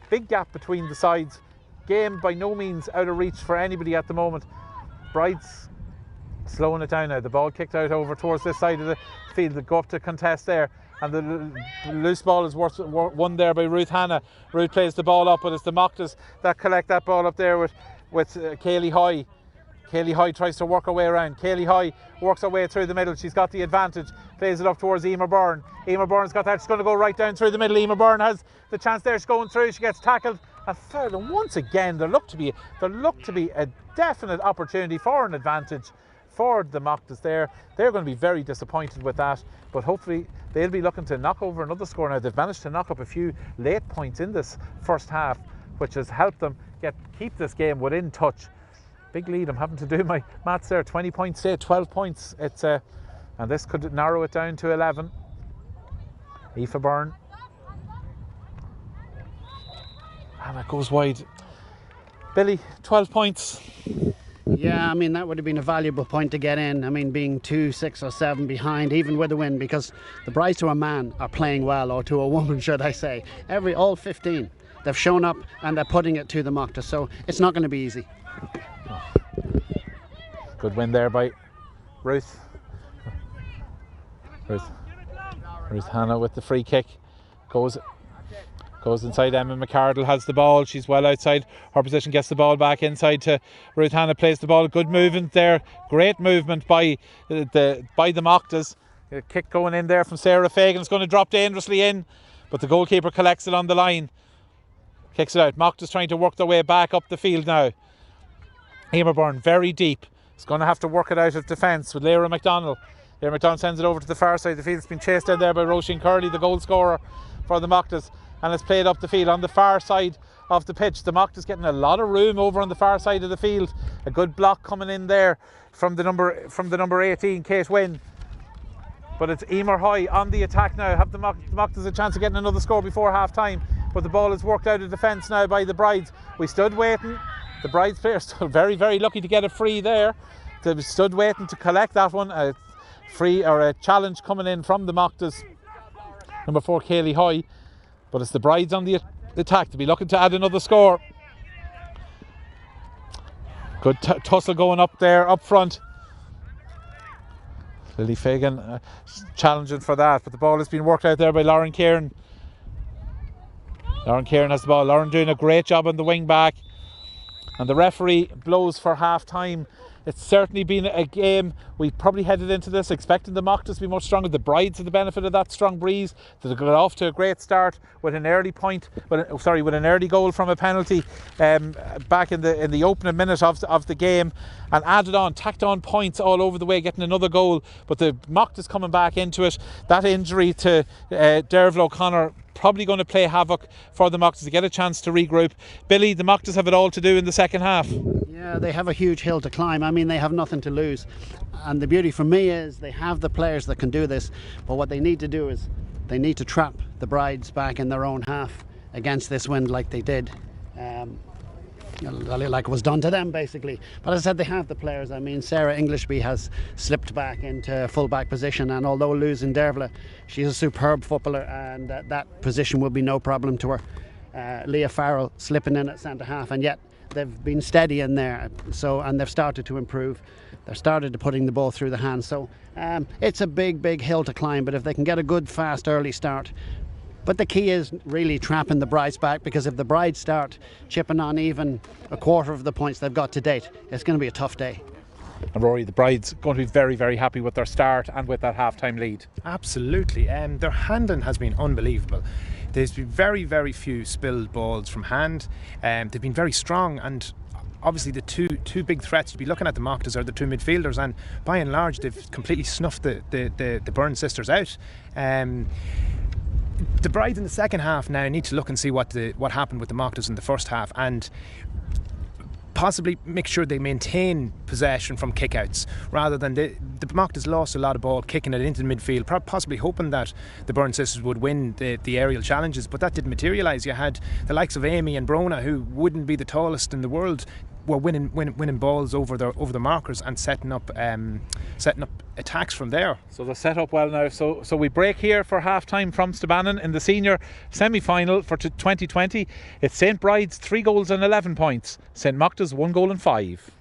Big gap between the sides. Game by no means out of reach for anybody at the moment. Brides slowing it down now. The ball kicked out over towards this side of the field. They go up to contest there, and the loose ball is won there by Ruth Hannah. Ruth plays the ball up, but it's the Mochtas that collect that ball up there with Kaylee Hoy. Kaylee Hoy tries to work her way around. Kaylee Hoy works her way through the middle. She's got the advantage. Plays it up towards Emer Byrne. Emer Byrne's got that. She's going to go right down through the middle. Emer Byrne has the chance there. She's going through. She gets tackled and fouled. And once again, there looked to be a definite opportunity for an advantage for the Mochtas there. They're going to be very disappointed with that, but hopefully they'll be looking to knock over another score now. They've managed to knock up a few late points in this first half, which has helped them keep this game within touch. Big lead. I'm having to do my maths there. 20 points, 12 points. It's and this could narrow it down to 11. Aoife Byrne. And it goes wide. Billy, 12 points. Yeah, I mean, that would have been a valuable point to get in. I mean, being 2, 6 or 7 behind, even with a win, because the Brides to a man are playing well, or to a woman, should I say. All 15. They've shown up and they're putting it to the Mochtas, so it's not going to be easy. Good win there by Ruth Hannah with the free kick. Goes inside. Emma McCardle has the ball. She's well outside her position, gets the ball back inside to Ruth Hannah, plays the ball. Good movement there. Great movement by the Mochtas. A kick going in there from Sarah Fagan. It's going to drop dangerously in, but the goalkeeper collects it on the line. Kicks it out. Mochtas trying to work their way back up the field now. Emer Byrne very deep. He's going to have to work it out of defence with Léire McDonald. Léire McDonald sends it over to the far side of the field. It's been chased down there by Roisin Curley, the goal scorer for the Mochtas, and it's played up the field on the far side of the pitch. The Mochtas getting a lot of room over on the far side of the field. A good block coming in there from the number 18, Kate Wynn. But it's Emer High on the attack now. Have the Mochtas a chance of getting another score before half time? But the ball is worked out of defence now by the Brides. We stood waiting. The Brides players still very, very lucky to get a free there. They stood waiting to collect that one. A free or a challenge coming in from the Mochtas. Number 4, Kaylee High. But it's the Brides on the attack to be looking to add another score. Good tussle going up there, up front. Lily Fagan challenging for that, but the ball has been worked out there by Lauren Kieran. Lauren Kieran has the ball. Lauren doing a great job on the wing back. And the referee blows for half time. It's certainly been a game. We probably headed into this expecting the Mochtas to be much stronger. The Brides had the benefit of that strong breeze. They got off to a great start with an early with an early goal from a penalty back in the opening minute of the game, and tacked on points all over the way, getting another goal. But the Mochtas coming back into it. That injury to Derval O'Connor probably going to play havoc for the Mochtas to get a chance to regroup. Billy, the Mochtas have it all to do in the second half. Yeah, they have a huge hill to climb. I mean, they have nothing to lose. And the beauty for me is they have the players that can do this. But what they need to do is they need to trap the Brides back in their own half against this wind like they did. Like it was done to them, basically. But as I said, they have the players. I mean, Sarah Englishby has slipped back into full-back position, and although losing Dervla, she's a superb footballer, and that position will be no problem to her. Leah Farrell slipping in at centre-half, and yet they've been steady in there, and they've started to improve. They've started to putting the ball through the hands. So it's a big hill to climb, but if they can get a good, fast, early start. But the key is really trapping the Brides back, because if the Brides start chipping on even a quarter of the points they've got to date, it's going to be a tough day. And Rory, the Brides going to be very, very happy with their start and with that half-time lead. Absolutely. Their handling has been unbelievable. There's been very, very few spilled balls from hand. They've been very strong, and obviously the two big threats to be looking at the Mochtas are the two midfielders, and by and large they've completely snuffed the Byrne sisters out. The Brides in the second half now need to look and see what happened with the Mochtas in the first half, and possibly make sure they maintain possession from kickouts rather than the Mochtas lost a lot of ball kicking it into the midfield, possibly hoping that the Byrne sisters would win the aerial challenges, but that didn't materialise. You had the likes of Amy and Brona, who wouldn't be the tallest in the world, were winning balls over the markers and setting up attacks from there. So they're set up well now. So we break here for half time from Stabannon in the senior semi-final for 2020. It's St Bride's 3 goals and 11 points. St Mochtas 1 goal and 5.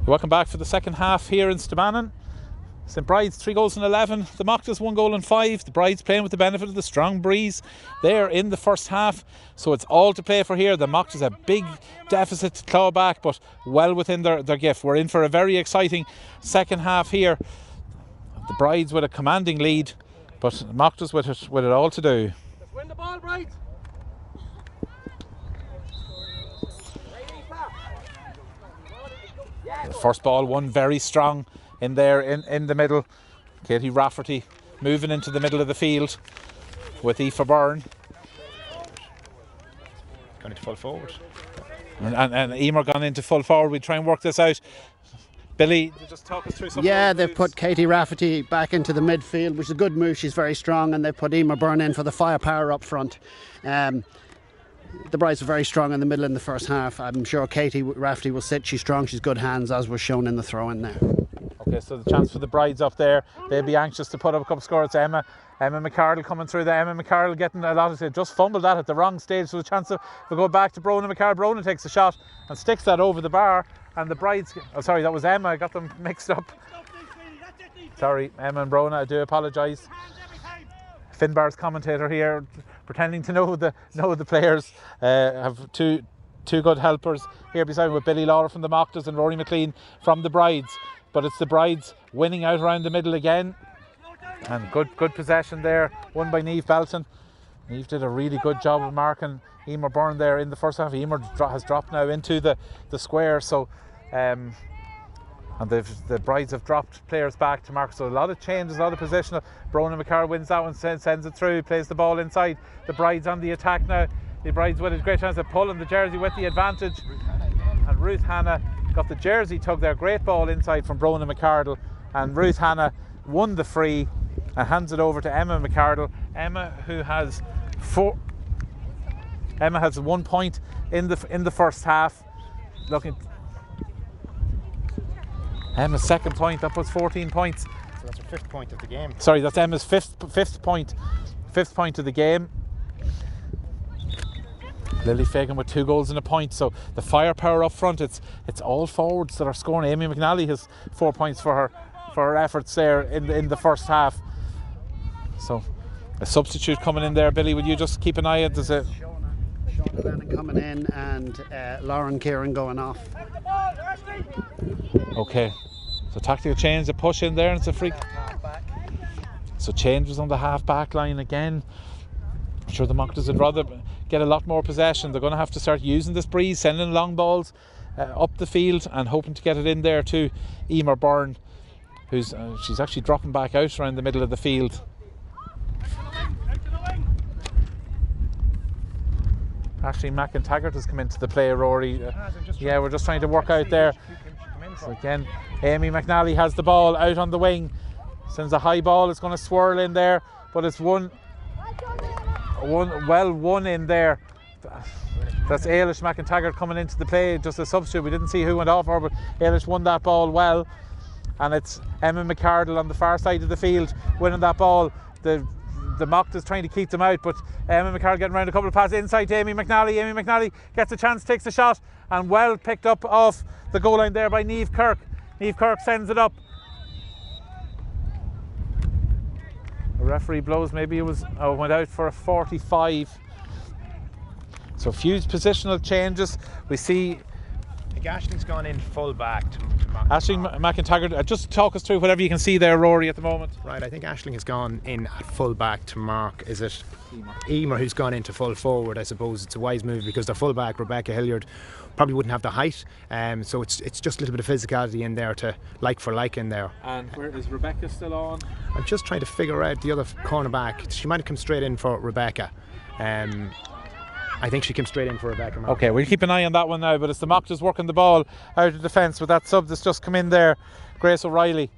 Welcome back for the second half here in Stabannon. St Bride's 3 goals in 11, the Mochtas 1 goal in 5. The Bride's playing with the benefit of the strong breeze there in the first half, so it's all to play for here. The Mochtas a big deficit to claw back, but well within their gift. We're in for a very exciting second half here. The Brides with a commanding lead, but the Mochtas with it all to do. Let's win the ball, Brides. The first ball won very strong in there in the middle. Katie Rafferty moving into the middle of the field with Aoife Byrne. Going into full forward. And Emer gone into full forward. We try and work this out. Billy, just talk us through some. Yeah, they've put Katie Rafferty back into the midfield, which is a good move. She's very strong, and they put Emer Byrne in for the firepower up front. The Brides were very strong in the middle in the first half. I'm sure Katie Rafferty will sit. She's strong, she's good hands, as was shown in the throw-in there. Okay, so the chance for the Brides up there. They'll be anxious to put up a couple of scores. It's Emma McCardle coming through there. Emma McCardle getting a lot of it. Just fumbled that at the wrong stage. So the chance of we go back to Brona McCardle. Brona takes a shot and sticks that over the bar. And the Brides, oh sorry, that was Emma. I got them mixed up. Sorry, Emma and Brona, I do apologise. Finbar's commentator here, pretending to know the players. Have two good helpers here beside me with Billy Lawler from the Mochtas and Rory McLean from the Brides. But it's the Brides winning out around the middle again. And good possession there, won by Niamh Belton. Niamh did a really good job of marking Emer Byrne there in the first half. Emer has dropped now into the square, so and the Brides have dropped players back to mark. So a lot of changes, a lot of positional. Brona McCarr wins that one, sends it through, plays the ball inside. The Brides on the attack now. The Brides with a great chance of pulling the jersey with the advantage. And Ruth Hannah got the jersey tug there. Great ball inside from Brona McCardle. And Ruth Hannah won the free and hands it over to Emma McCardle. Emma, who has 1 point in the first half. Looking Emma's second point, that puts 14 points. So that's her 5th point of the game. Sorry, that's Emma's fifth point of the game. Lily Fagan with 2 goals and a point. So the firepower up front, it's all forwards that are scoring. Amy McNally has 4 points for her efforts there in the first half. So a substitute coming in there. Billy, would you just keep an eye at this? Shauna Lennon coming in and Lauren Kieran going off. Okay, so tactical change, a push in there, and it's a free. So changes on the half back line again. I'm sure the Mochtas would rather get a lot more possession. They're going to have to start using this breeze, sending long balls up the field and hoping to get it in there to Emer Byrne, who's she's actually dropping back out around the middle of the field. Ashley McIntaggart has come into the play, Rory. Yeah, we're just trying to work out there. So again, Amy McNally has the ball out on the wing. Sends a high ball, it's going to swirl in there, but it's well won in there. That's Ailish McIntaggart coming into the play, just a substitute. We didn't see who went off her, but Ailish won that ball well. And it's Emma McCardle on the far side of the field winning that ball. The Mochtas trying to keep them out, but Emma McCardle getting around a couple of passes inside to Amy McNally. Amy McNally gets a chance, takes a shot, and well picked up off the goal line there by Niamh Kirk. Niamh Kirk sends it up. The referee blows, maybe it was went out for a 45. So a few positional changes. We see I think Ashling's gone in full back to Aisling McIntaggart. Just talk us through whatever you can see there, Rory, at the moment. Right, I think Aisling has gone in at full back to mark. Is it Emer who's gone into full forward? I suppose it's a wise move because their full back, Rebecca Hilliard, probably wouldn't have the height. So it's just a little bit of physicality in there to like for like in there. And where is Rebecca still on? I'm just trying to figure out the other cornerback. She might have come straight in for Rebecca. I think she came straight in for Rebecca. Okay, we'll keep an eye on that one now, but it's the Mochtas working the ball out of defence with that sub that's just come in there, Grace O'Reilly.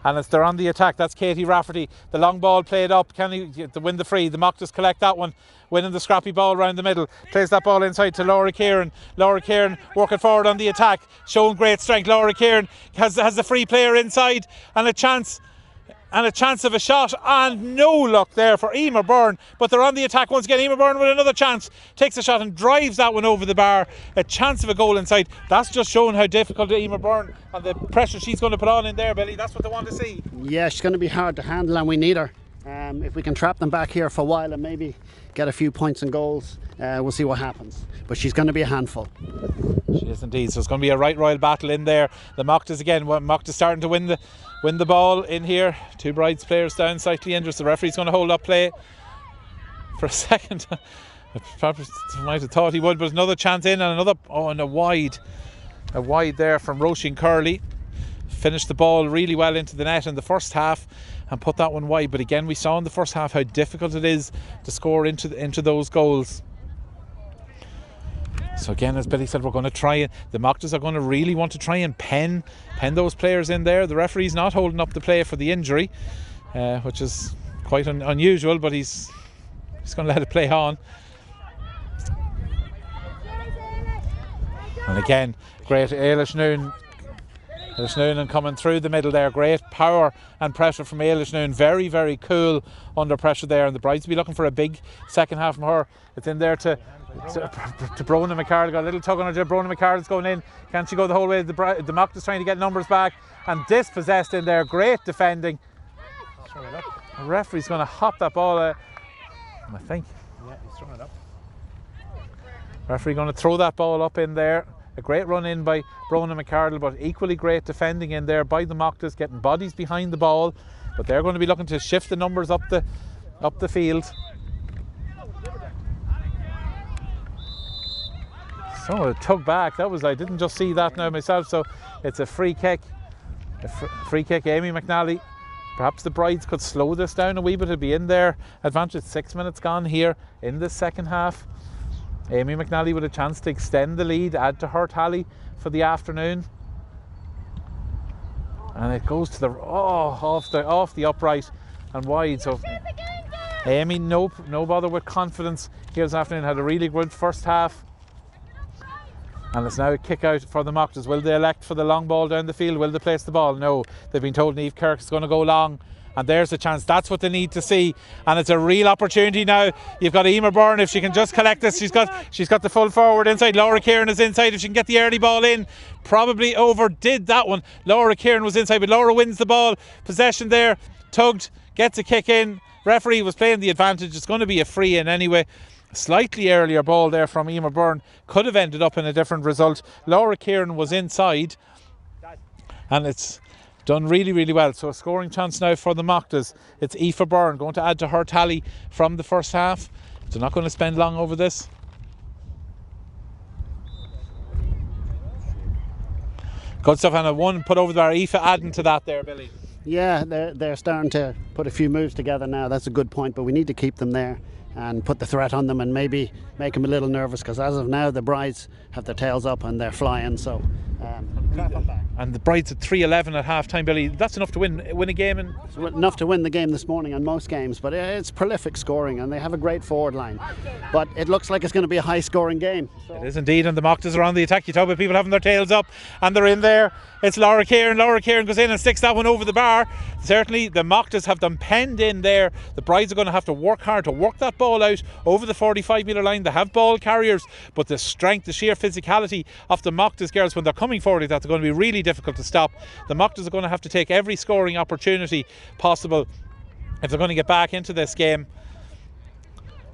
And they're on the attack. That's Katie Rafferty. The long ball played up. Can he win the free? The Mochtas collect that one, winning the scrappy ball around the middle. Plays that ball inside to Laura Kieran. Laura Kieran working forward on the attack, showing great strength. Laura Kieran has the free player inside and a chance. and a chance of a shot, and no luck there for Emer Byrne, but they're on the attack once again. Emer Byrne with another chance, takes a shot and drives that one over the bar. A chance of a goal inside. That's just showing how difficult Emer Byrne and the pressure she's going to put on in there, Billy. That's what they want to see. Yeah, she's going to be hard to handle, and we need her. If we can trap them back here for a while and maybe get a few points and goals, we'll see what happens. But she's going to be a handful. She is indeed. So it's going to be a right royal battle in there. The Mochtas again. Mochtas starting to win the ball in here. Two Brides players down, slightly injured. The referee's going to hold up play for a second. I might have thought he would, but another chance in and another. Oh, and a wide there from Roisin Curley. Finished the ball really well into the net in the first half and put that one wide. But again, we saw in the first half how difficult it is to score into those goals. So again, as Billy said, we're going to try. The Mochtas are going to really want to try and pen those players in there. The referee's not holding up the play for the injury, which is quite unusual, but he's going to let it play on. And again, great Eilish Noonan coming through the middle there. Great power and pressure from Eilish Noonan. Very, very cool under pressure there. And the Brides will be looking for a big second half from her. It's in there to Brona McCardle. Got a little tug on her. Brona McCardle's going in. Can't she go the whole way? The Mochtas trying to get numbers back. And dispossessed in there. Great defending. The referee's going to hop that ball out, I think. Yeah, he's throwing it up. Referee going to throw that ball up in there. A great run in by Brona McCardle, but equally great defending in there by the Mochtas, getting bodies behind the ball. But they're going to be looking to shift the numbers up the field. So a tug back. That was, I didn't just see that now myself. So it's a free kick. Free kick, Amy McNally. Perhaps the Brides could slow this down a wee bit. It'd be in their advantage. 6 minutes gone here in the second half. Amy McNally with a chance to extend the lead, add to her tally for the afternoon. And it goes to the off the upright and wide. So Amy, no bother with confidence here this afternoon. Had a really good first half. And it's now a kick out for the Mochtas. Will they elect for the long ball down the field? Will they place the ball? No. They've been told Niamh Kirk is going to go long. And there's a chance. That's what they need to see. And it's a real opportunity now. You've got Emer Byrne. If she can just collect this, she's got the full forward inside. Laura Kieran is inside. If she can get the early ball in, probably overdid that one. Laura Kieran was inside, but Laura wins the ball. Possession there. Tugged. Gets a kick in. Referee was playing the advantage. It's going to be a free in anyway. Slightly earlier ball there from Emer Byrne. Could have ended up in a different result. Laura Kieran was inside. And it's done really, really well. So a scoring chance now for the Mochtas. It's Aoife Byrne going to add to her tally from the first half. They're not going to spend long over this. Good stuff, and a one put over there. Aoife adding to that there, Billy. Yeah, they're starting to put a few moves together now. That's a good point, but we need to keep them there and put the threat on them and maybe make them a little nervous, because as of now the Brides have their tails up and they're flying. So trap them back. And the Brides at 3-11 at half time, Billy. That's enough to win a game. And it's enough to win the game this morning on most games, but it's prolific scoring and they have a great forward line. But it looks like it's going to be a high scoring game. So. It is indeed, and the Mochtas are on the attack. You talk about people having their tails up and they're in there. It's Laura Kieran. Laura Kieran goes in and sticks that one over the bar. Certainly the Mochtas have them penned in there. The Brides are going to have to work hard to work that ball out over the 45-metre line. They have ball carriers, but the strength, the sheer physicality of the Mochtas girls when they're coming forward, that's going to be really difficult to stop. The Mochtas are going to have to take every scoring opportunity possible if they're going to get back into this game.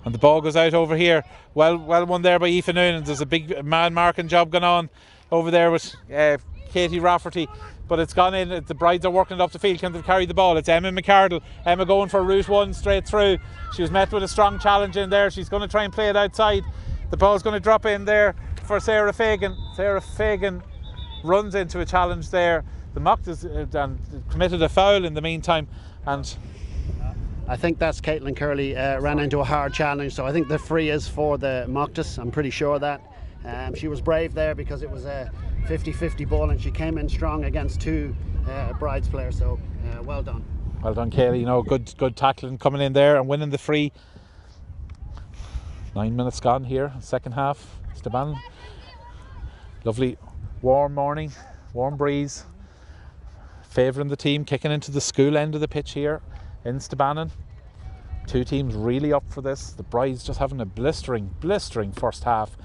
And the ball goes out over here. Well won there by Aoife Noonan. There's a big man marking job going on over there with Katie Rafferty, but it's gone in. The Brides are working it up the field. Can they carry the ball? It's Emma McCardle. Emma going for route one straight through. She was met with a strong challenge in there. She's going to try and play it outside. The ball's going to drop in there for Sarah Fagan. Sarah Fagan runs into a challenge there. The Mochtas committed a foul in the meantime, and I think that's Caitlin Curley ran into a hard challenge, so I think the free is for the Mochtas. I'm pretty sure of that. She was brave there because it was a 50-50 ball and she came in strong against two Brides players, so well done. Well done, Kaylee. You know, good tackling coming in there and winning the free. 9 minutes gone here, second half. Esteban. Lovely warm morning, warm breeze. favouring the team, kicking into the school end of the pitch here in Stabannon. Two teams really up for this. The Brides just having a blistering first half.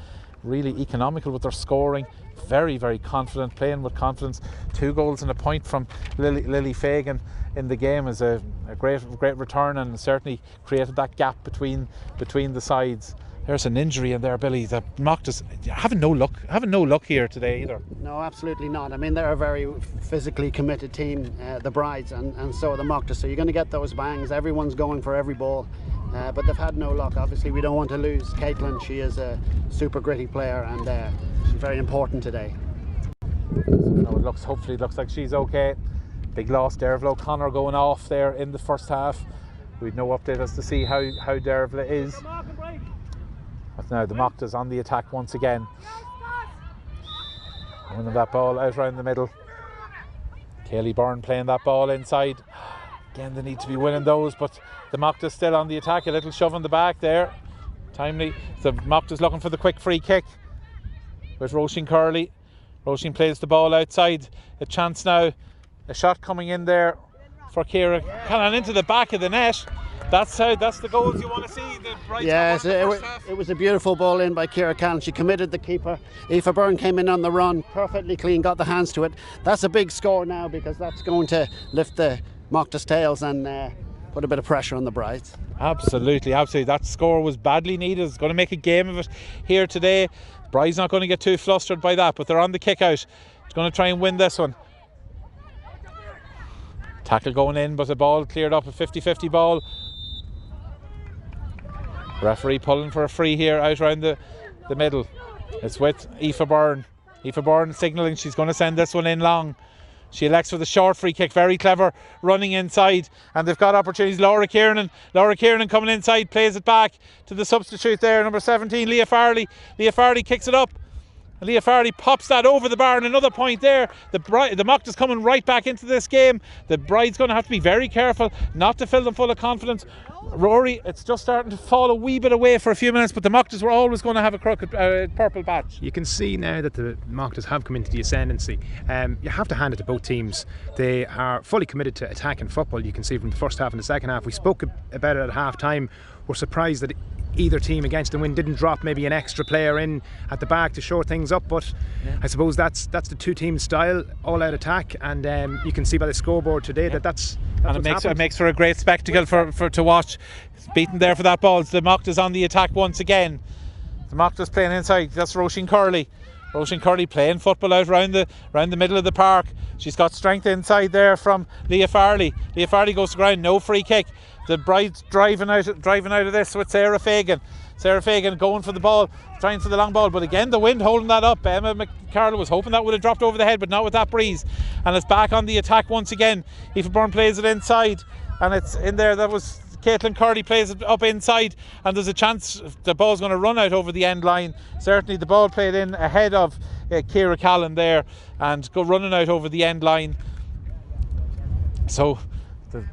Really economical with their scoring. Very, very confident, playing with confidence. 2 goals and a point from Lily Fagan in the game is a great return, and certainly created that gap between the sides. There's an injury in there, Billy. The Mochtas having no luck here today either. No, absolutely not. I mean, they're a very physically committed team, the Brides, and so are the Mochtas. So you're going to get those bangs. Everyone's going for every ball, but they've had no luck. Obviously, we don't want to lose Caitlin. She is a super gritty player, and she's very important today. Hopefully it looks like she's okay. Big loss, Dervla O'Connor going off there in the first half. We've no update as to see how Dervla is. But now the Mochtas on the attack once again. Winning that ball out around the middle. Kaylee Byrne playing that ball inside. Again, they need to be winning those, but the Mochtas still on the attack. A little shove in the back there. Timely. The Mochtas looking for the quick free kick with Roisin Curley. Roisin plays the ball outside. A chance now. A shot coming in there for Ciara Callan into the back of the net. That's the goals you want to see. Yes, it was a beautiful ball in by Ciara Callan. She committed the keeper. Aoife Byrne came in on the run, perfectly clean, got the hands to it. That's a big score now, because that's going to lift the Mochtas tails and put a bit of pressure on the Brides. Absolutely. That score was badly needed. It's going to make a game of it here today. Brides not going to get too flustered by that, but they're on the kick out. It's going to try and win this one. Tackle going in, but the ball cleared up, a 50-50 ball. Referee pulling for a free here out around the middle. It's with Aoife Byrne. Aoife Byrne signalling she's going to send this one in long. She elects for the short free kick. Very clever running inside, and they've got opportunities. Laura Kiernan coming inside, plays it back to the substitute there, number 17, Leah Farley. Leah Farley kicks it up, and Leah Farley pops that over the bar, and another point there. The Mochtas coming right back into this game. The Bride's going to have to be very careful not to fill them full of confidence. Rory, it's just starting to fall a wee bit away for a few minutes, but the Mochtas were always going to have a purple patch. You can see now that the Mochtas have come into the ascendancy. You have to hand it to both teams. They are fully committed to attacking football. You can see from the first half and the second half. We spoke about it at half time. We're surprised that either team against the wind didn't drop maybe an extra player in at the back to shore things up, but I suppose that's the two teams style, all out attack, and you can see by the scoreboard today that it makes for a great spectacle for to watch. It's beaten there for that ball. The Mochtas on the attack once again. The Mochtas playing inside. That's Roisin Curley. Roisin Curley playing football out around the middle of the park. She's got strength inside there from Leah Farley. Leah Farley goes to ground, no free kick. The Bride's driving out of this with Sarah Fagan. Sarah Fagan going for the ball, trying for the long ball, but again the wind holding that up. Emma McCarroll was hoping that would have dropped over the head, but not with that breeze. And it's back on the attack once again. Aoife Byrne plays it inside, and it's in there. That was Caitlin Curley plays it up inside, and there's a chance the ball's going to run out over the end line. Certainly the ball played in ahead of Ciara Callan there and go running out over the end line. So the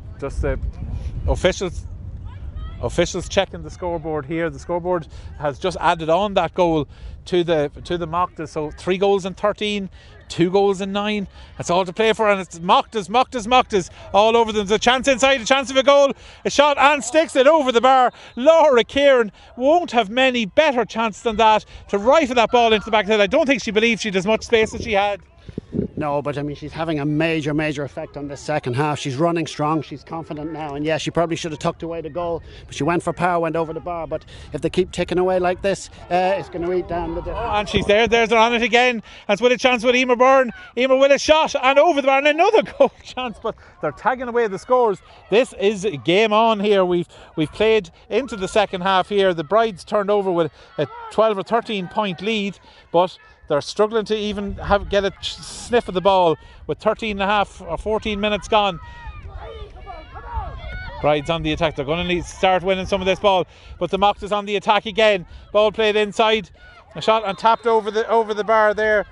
officials checking the scoreboard here. The scoreboard has just added on that goal to the Mochtas. So 3 goals in 13, 2 goals in 9. That's all to play for, and it's Mochtas all over them. There's a chance inside, a chance of a goal, a shot, and sticks it over the bar. Laura Kieran won't have many better chance than that to rifle that ball into the back of the head. I don't think she believed she had as much space as she had. No, but I mean, she's having a major effect on this second half. She's running strong, she's confident now, and yeah, she probably should have tucked away the goal, but she went for power, went over the bar. But if they keep ticking away like this, it's going to eat down the difference. And she's there's her on it again, and with a chance with Emer Byrne. Emer with a shot and over the bar, and another goal chance, but they're tagging away the scores. This is game on here. We've played into the second half here. The Brides turned over with a 12 or 13 point lead, but they're struggling to even get a sniff of the ball with 13 and a half or 14 minutes gone. Brides on the attack. They're going to need to start winning some of this ball, but the Mochtas on the attack again. Ball played inside, a shot and tapped over the bar there.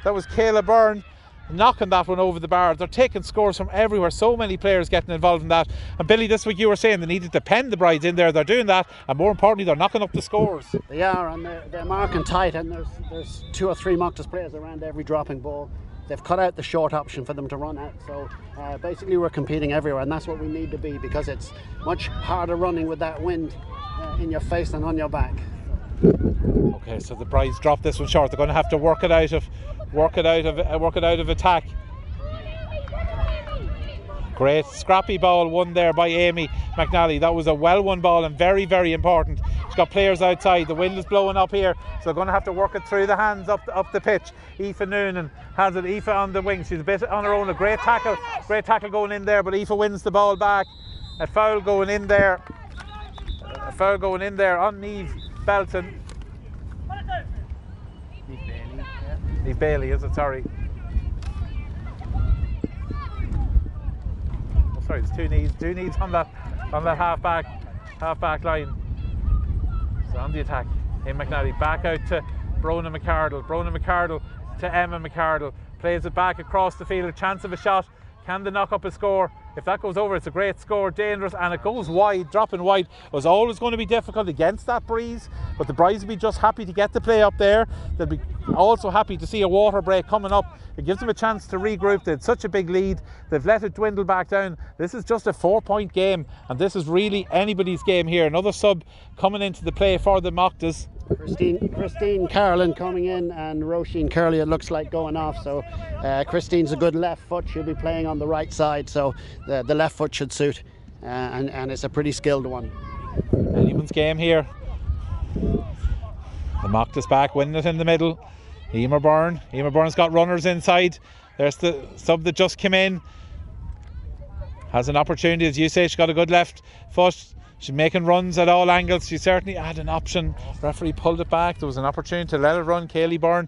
That was Kayla Byrne knocking that one over the bar. They're taking scores from everywhere. So many players getting involved in that. And Billy, this week you were saying they needed to pen the Brides in there. They're doing that, and more importantly, they're knocking up the scores. They are, and they're marking tight, and there's 2 or 3 Mochtas players around every dropping ball. they've cut out the short option for them to run out. So basically we're competing everywhere, and that's what we need to be, because it's much harder running with that wind in your face than on your back. Okay, so the Brides drop this one short. They're going to have to work it out of attack. Great scrappy ball won there by Amy McNally. That was a well won ball and very, very important. She's got players outside. The wind is blowing up here, so they're going to have to work it through the hands up the pitch. Aoife Noonan has it. Aoife on the wing. She's a bit on her own. A great tackle going in there, but Aoife wins the ball back. A foul going in there. A foul going in there on Niamh Belton. Niamh Bailey, is it? Sorry. Oh, sorry, there's two knees on that half back line. So on the attack, Amy McNally back out to Brona McCardle. Brona McCardle to Emma McCardle. Plays it back across the field. A chance of a shot. Can they knock up a score? If that goes over, it's a great score, dangerous, and it goes wide. Dropping wide was always going to be difficult against that breeze, but the Brides will be just happy to get the play up there. They'll be also happy to see a water break coming up. It gives them a chance to regroup. They had such a big lead. They've let it dwindle back down. This is just a 4-point game, and this is really anybody's game here. Another sub coming into the play for the Mochtas. Christine Carlin coming in, and Roisin Curley, it looks like, going off. So Christine's a good left foot. She'll be playing on the right side, so the left foot should suit, and it's a pretty skilled one. Anyone's game here. The Mochtas back, winning it in the middle. Emer Byrne's got runners inside. There's the sub that just came in. Has an opportunity, as you say. She's got a good left foot. She's making runs at all angles. She certainly had an option. Referee pulled it back. There was an opportunity to let it run. Kaylee Byrne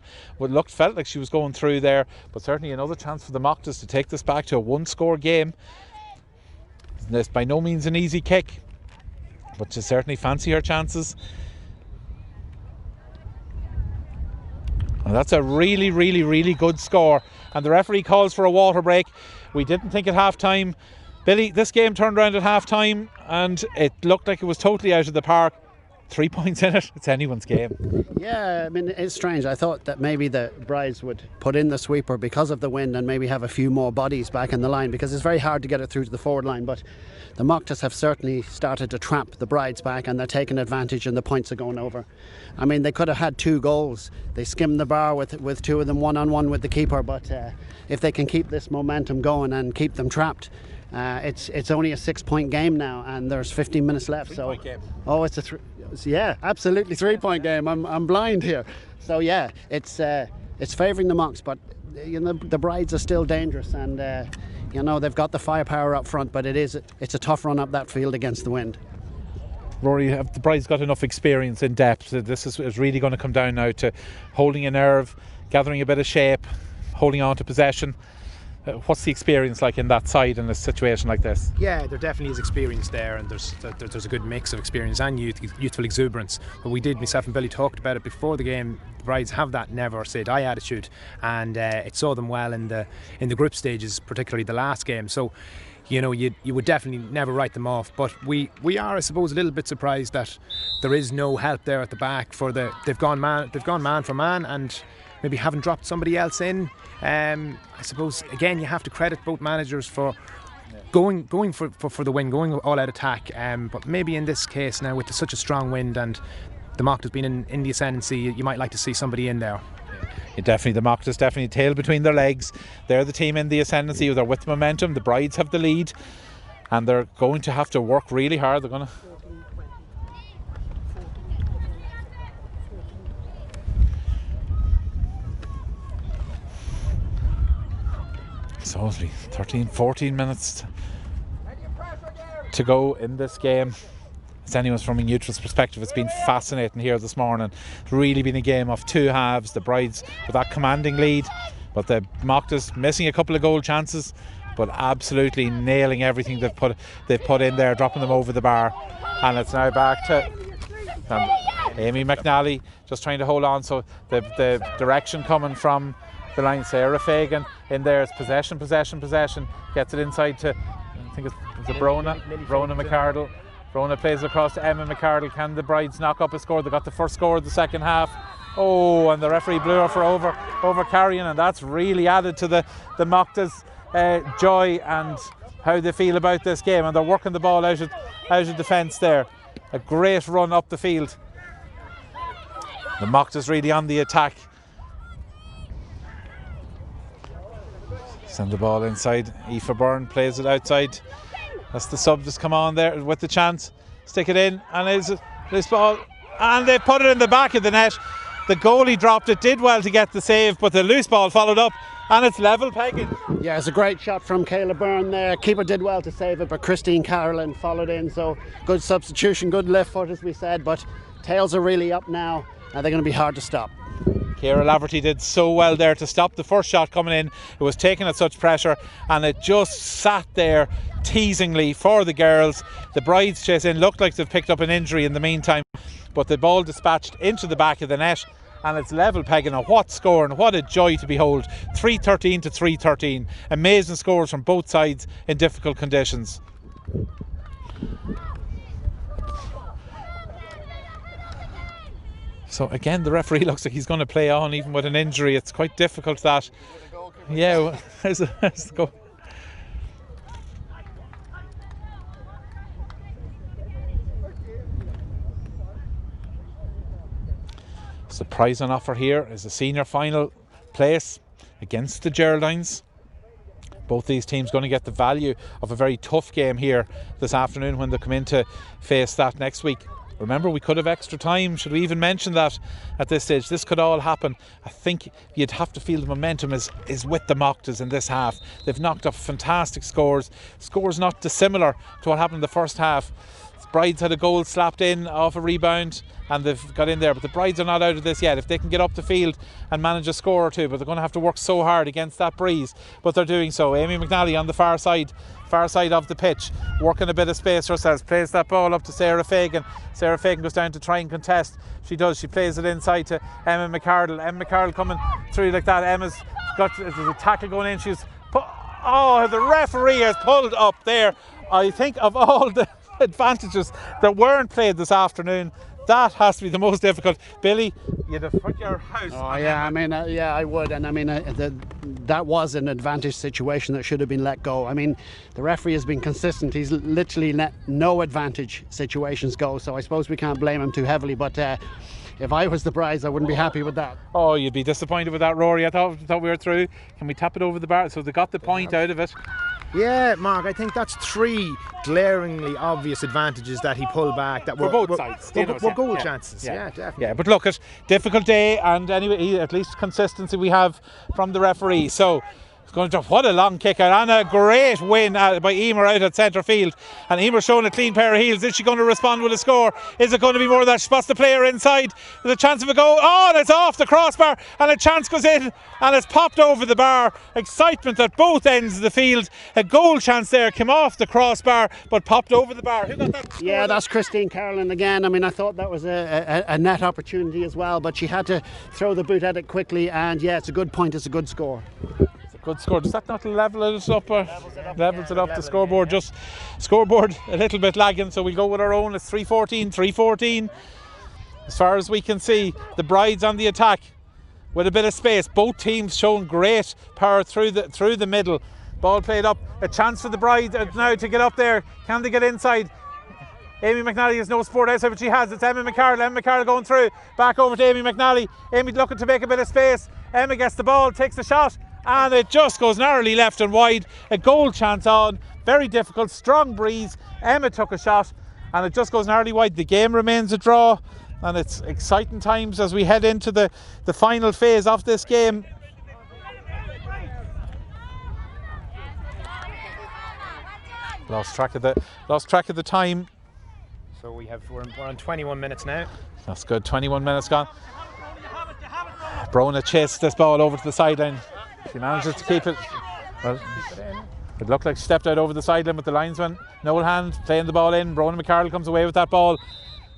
felt like she was going through there, but certainly another chance for the Mochtas to take this back to a one-score game. It's by no means an easy kick, but she certainly fancy her chances. And that's a really, really, really good score. And the referee calls for a water break. We didn't think at half-time. Billy, this game turned around at half-time and it looked like it was totally out of the park. 3 points in it, it's anyone's game. Yeah, I mean, it's strange. I thought that maybe the Brides would put in the sweeper because of the wind and maybe have a few more bodies back in the line, because it's very hard to get it through to the forward line. But the Mochtas have certainly started to trap the Brides back, and they're taking advantage, and the points are going over. I mean, they could have had 2 goals. They skimmed the bar with 2 of them one-on-one with the keeper, but if they can keep this momentum going and keep them trapped, it's only a 6-point game now, and there's 15 minutes left. Three-point game. Oh, yeah, absolutely 3-point game. I'm blind here. So yeah, it's favouring the Mochs, but you know, the Brides are still dangerous, and you know, they've got the firepower up front, but it's a tough run up that field against the wind. Rory, have the Brides got enough experience in depth? This is really going to come down now to holding a nerve, gathering a bit of shape, holding on to possession. What's the experience like in that side in a situation like this? Yeah, there definitely is experience there, and there's a good mix of experience and youthful exuberance. But we did, myself and Billy talked about it before the game. The Brides have that never say die attitude, and it saw them well in the group stages, particularly the last game. So, you know, you would definitely never write them off. But we are, I suppose, a little bit surprised that there is no help there at the back for they've gone man for man, and maybe haven't dropped somebody else in. I suppose again you have to credit both managers for going for the win, going all out attack. But maybe in this case now, with such a strong wind and the Mochtas being in the ascendancy, you might like to see somebody in there. Yeah, definitely, the Mochtas definitely tail between their legs. They're the team in the ascendancy. They're with momentum. The Brides have the lead, and they're going to have to work really hard. They're going to. So only 13-14 minutes to go in this game. As anyone's from a neutral perspective, it's been fascinating here this morning. It's really been a game of 2 halves. The Brides with that commanding lead, but the Mochtas missing a couple of goal chances, but absolutely nailing everything they've put in there, dropping them over the bar. And it's now back to Amy McNally just trying to hold on. So the direction coming from the line, Sarah Fagan in there is possession, gets it inside to, I think it's Brona McCardle. Brona plays across to Emma McCardle. Can the Brides knock up a score? They got the first score of the second half. Oh, and the referee blew her for over carrying, and that's really added to the Mochtas joy and how they feel about this game, and they're working the ball out of defence there. A great run up the field. The Mochtas really on the attack. Send the ball inside. Aoife Byrne plays it outside. That's the sub that's come on there with the chance. Stick it in, and it's this ball, and they put it in the back of the net. The goalie dropped it, did well to get the save, but the loose ball followed up, and it's level pegging. Yeah, it's a great shot from Kayla Byrne there. Keeper did well to save it, but Christine Carolyn followed in, so good substitution, good left foot as we said, but tails are really up now, and they're going to be hard to stop. Ciara Laverty did so well there to stop the first shot coming in. It was taken at such pressure, and it just sat there teasingly for the girls. The Brides chase in, looked like they've picked up an injury in the meantime, but the ball dispatched into the back of the net, and it's level pegging. What score, and what a joy to behold. 3-13 to 3-13. Amazing scores from both sides in difficult conditions. So again, the referee looks like he's going to play on even with an injury. It's quite difficult that. Yeah, there's the goal. So the prize on offer here is a senior final place against the Geraldines. Both these teams going to get the value of a very tough game here this afternoon when they come in to face that next week. Remember, we could have extra time. Should we even mention that at this stage? This could all happen. I think you'd have to feel the momentum is with the Mochtas in this half. They've knocked up fantastic scores. Scores not dissimilar to what happened in the first half. Brides had a goal slapped in off a rebound, and they've got in there, but the Brides are not out of this yet. If they can get up the field and manage a score or two, but they're going to have to work so hard against that breeze, but they're doing so. Amy McNally on the far side of the pitch, working a bit of space herself, plays that ball up to Sarah Fagan. Sarah Fagan goes down to try and contest. She does. She plays it inside to Emma McCardle. Emma McCardle coming through like that. Emma's got, there's a tackle going in. The referee has pulled up there. I think of all the advantages that weren't played this afternoon, that has to be the most difficult. Billy, you'd have put your house. Oh yeah, I mean, yeah, I would, and I mean, that was an advantage situation that should have been let go. I mean, the referee has been consistent. He's literally let no advantage situations go, so I suppose we can't blame him too heavily. But if I was the Brides, I wouldn't be happy with that. Oh, you'd be disappointed with that, Rory. I thought we were through. Can we tap it over the bar? So they got the point out of it. Yeah, Mark, I think that's three glaringly obvious advantages that he pulled back that were both sides. Were goal chances. Yeah, definitely. Yeah, but look, at difficult day, and anyway, at least consistency we have from the referee. So it's going to what a long kick out, and a great win by Emer out at centre field. And Emer showing a clean pair of heels. Is she going to respond with a score? Is it going to be more than that? She spots the player inside. There's a chance of a goal. Oh, and it's off the crossbar, and a chance goes in, and it's popped over the bar. Excitement at both ends of the field. A goal chance there came off the crossbar, but popped over the bar. Who got that score? Yeah, that's Christine Carolyn again. I mean, I thought that was a net opportunity as well, but she had to throw the boot at it quickly, and yeah, it's a good point. It's a good score. Good score. Does that not level it up? Levels it up. The scoreboard just scoreboard a little bit lagging, so we'll go with our own. It's 3-14. As far as we can see, the Brides on the attack with a bit of space. Both teams showing great power through the middle. Ball played up. A chance for the Brides now to get up there. Can they get inside? Amy McNally has no support outside, but she has. It's Emma McCardle. Emma McCardle going through. Back over to Amy McNally. Amy looking to make a bit of space. Emma gets the ball, takes the shot, and it just goes narrowly left and wide. A goal chance on. Very difficult. Strong breeze. Emma took a shot, and it just goes narrowly wide. The game remains a draw, and it's exciting times as we head into the final phase of this game. Lost track of the time. So we're on 21 minutes now. That's good. 21 minutes gone. Brona chased this ball over to the sideline. She manages to keep it. Well, it looked like she stepped out over the sideline, but the linesman, no hand, playing the ball in. Brona McCardle comes away with that ball.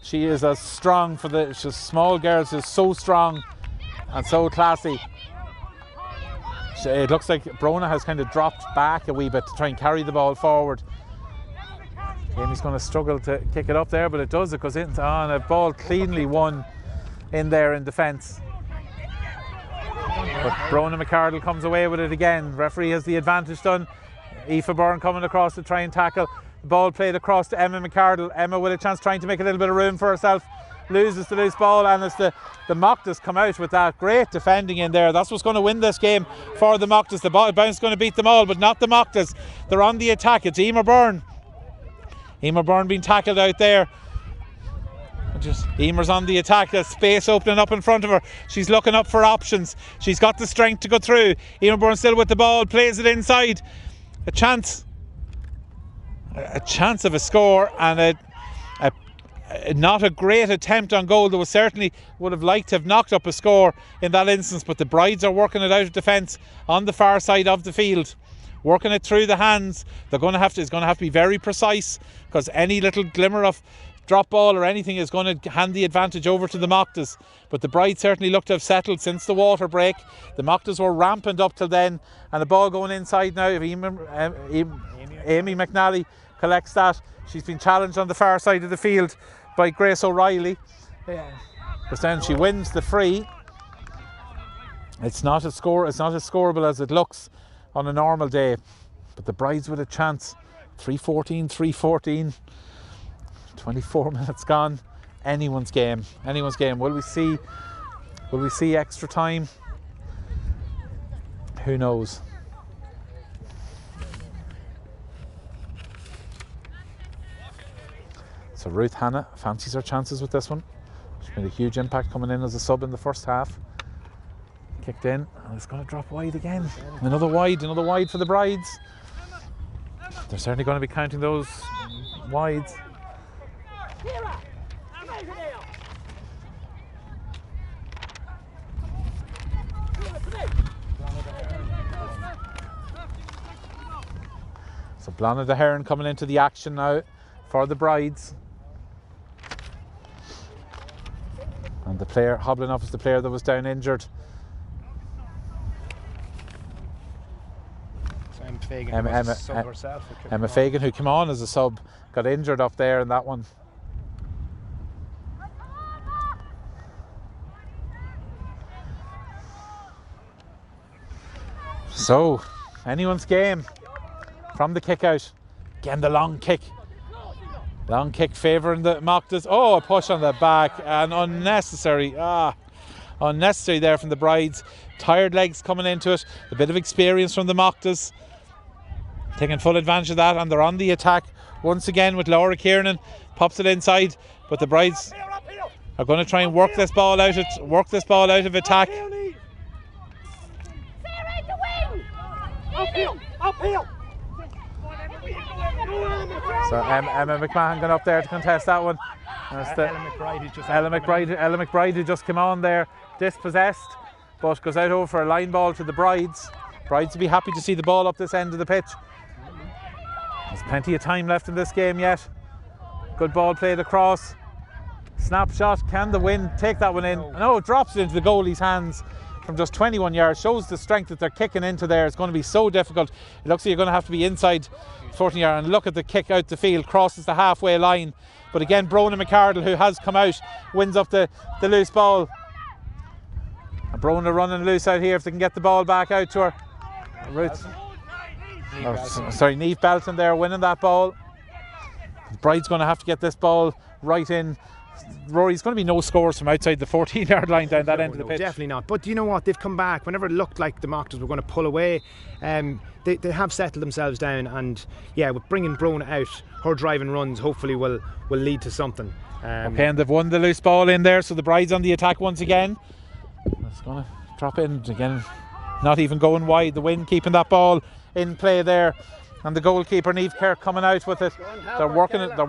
She is as strong she's small girls, is so strong and so classy. It looks like Brona has kind of dropped back a wee bit to try and carry the ball forward. Amy's going to struggle to kick it up there, but it does. It goes in on a ball cleanly won. in there in defence. But Brona McCardle comes away with it again. Referee has the advantage done. Aoife Byrne coming across to try and tackle. The ball played across to Emma McCardle. Emma with a chance trying to make a little bit of room for herself. Loses the loose ball, and it's the Mochtas come out with that great defending in there. That's what's going to win this game for the Mochtas. The bounce is going to beat them all, but not the Mochtas. They're on the attack. It's Emer Byrne. Emer Byrne being tackled out there. Emer's on the attack. There's space opening up in front of her. She's looking up for options. She's got the strength to go through. Emer Byrne still with the ball, plays it inside. A chance of a score, and not a great attempt on goal. There was certainly would have liked to have knocked up a score in that instance, but the Brides are working it out of defence on the far side of the field, working it through the hands. It's going to have to be very precise, because any little glimmer of drop ball or anything is going to hand the advantage over to the Mochtas. But the Brides certainly look to have settled since the water break. The Mochtas were rampant up till then, and the ball going inside now. Amy McNally collects that. She's been challenged on the far side of the field by Grace O'Reilly. But then she wins the free. It's not as scoreable as it looks on a normal day. But the Brides with a chance. 3-14. 24 minutes gone. Anyone's game. Will we see extra time? Who knows? So Ruth Hanna fancies her chances with this one. She's made a huge impact coming in as a sub in the first half. Kicked in, and it's going to drop wide again. Another wide for the Brides. They're certainly going to be counting those wides. So Blonna de Heron coming into the action now for the Brides. And the player hobbling up is the player that was down injured. Emma Fagan, who came on as a sub, got injured up there in that one. So, anyone's game from the kick out. Again, the long kick. Long kick favouring the Mochtas. Oh, a push on the back, and unnecessary. Unnecessary there from the Brides. Tired legs coming into it. A bit of experience from the Mochtas, taking full advantage of that, and they're on the attack once again with Laura Kiernan. Pops it inside, but the Brides are going to try and work this ball out of attack. Uphill. So Emma McMahon going up there to contest that one. Ella McBride who just came on there, dispossessed, but goes out over for a line ball to the Brides. Brides will be happy to see the ball up this end of the pitch. There's plenty of time left in this game yet. Good ball played across. Snapshot, can the wind take that one in? No, it drops it into the goalie's hands from just 21 yards. Shows the strength that they're kicking into there. It's going to be so difficult. It looks like you're going to have to be inside 14 yard, and look at the kick out the field, crosses the halfway line. But again, Brona McCardle, who has come out, wins up the loose ball. And Brona running loose out here if they can get the ball back out to her. Niamh Belton there winning that ball. The Bride's going to have to get this ball right in. Rory, it's going to be no scores from outside the 14-yard line down that end of the pitch. Definitely not. But you know what? They've come back. Whenever it looked like the Mochtas were going to pull away, they have settled themselves down. And yeah, with bringing Brona out, her driving runs hopefully will lead to something. Okay, and they've won the loose ball in there, so the Bride's on the attack once again. It's going to drop in again. Not even going wide. The wind keeping that ball in play there, and the goalkeeper Niamh Kerr coming out with it. They're working it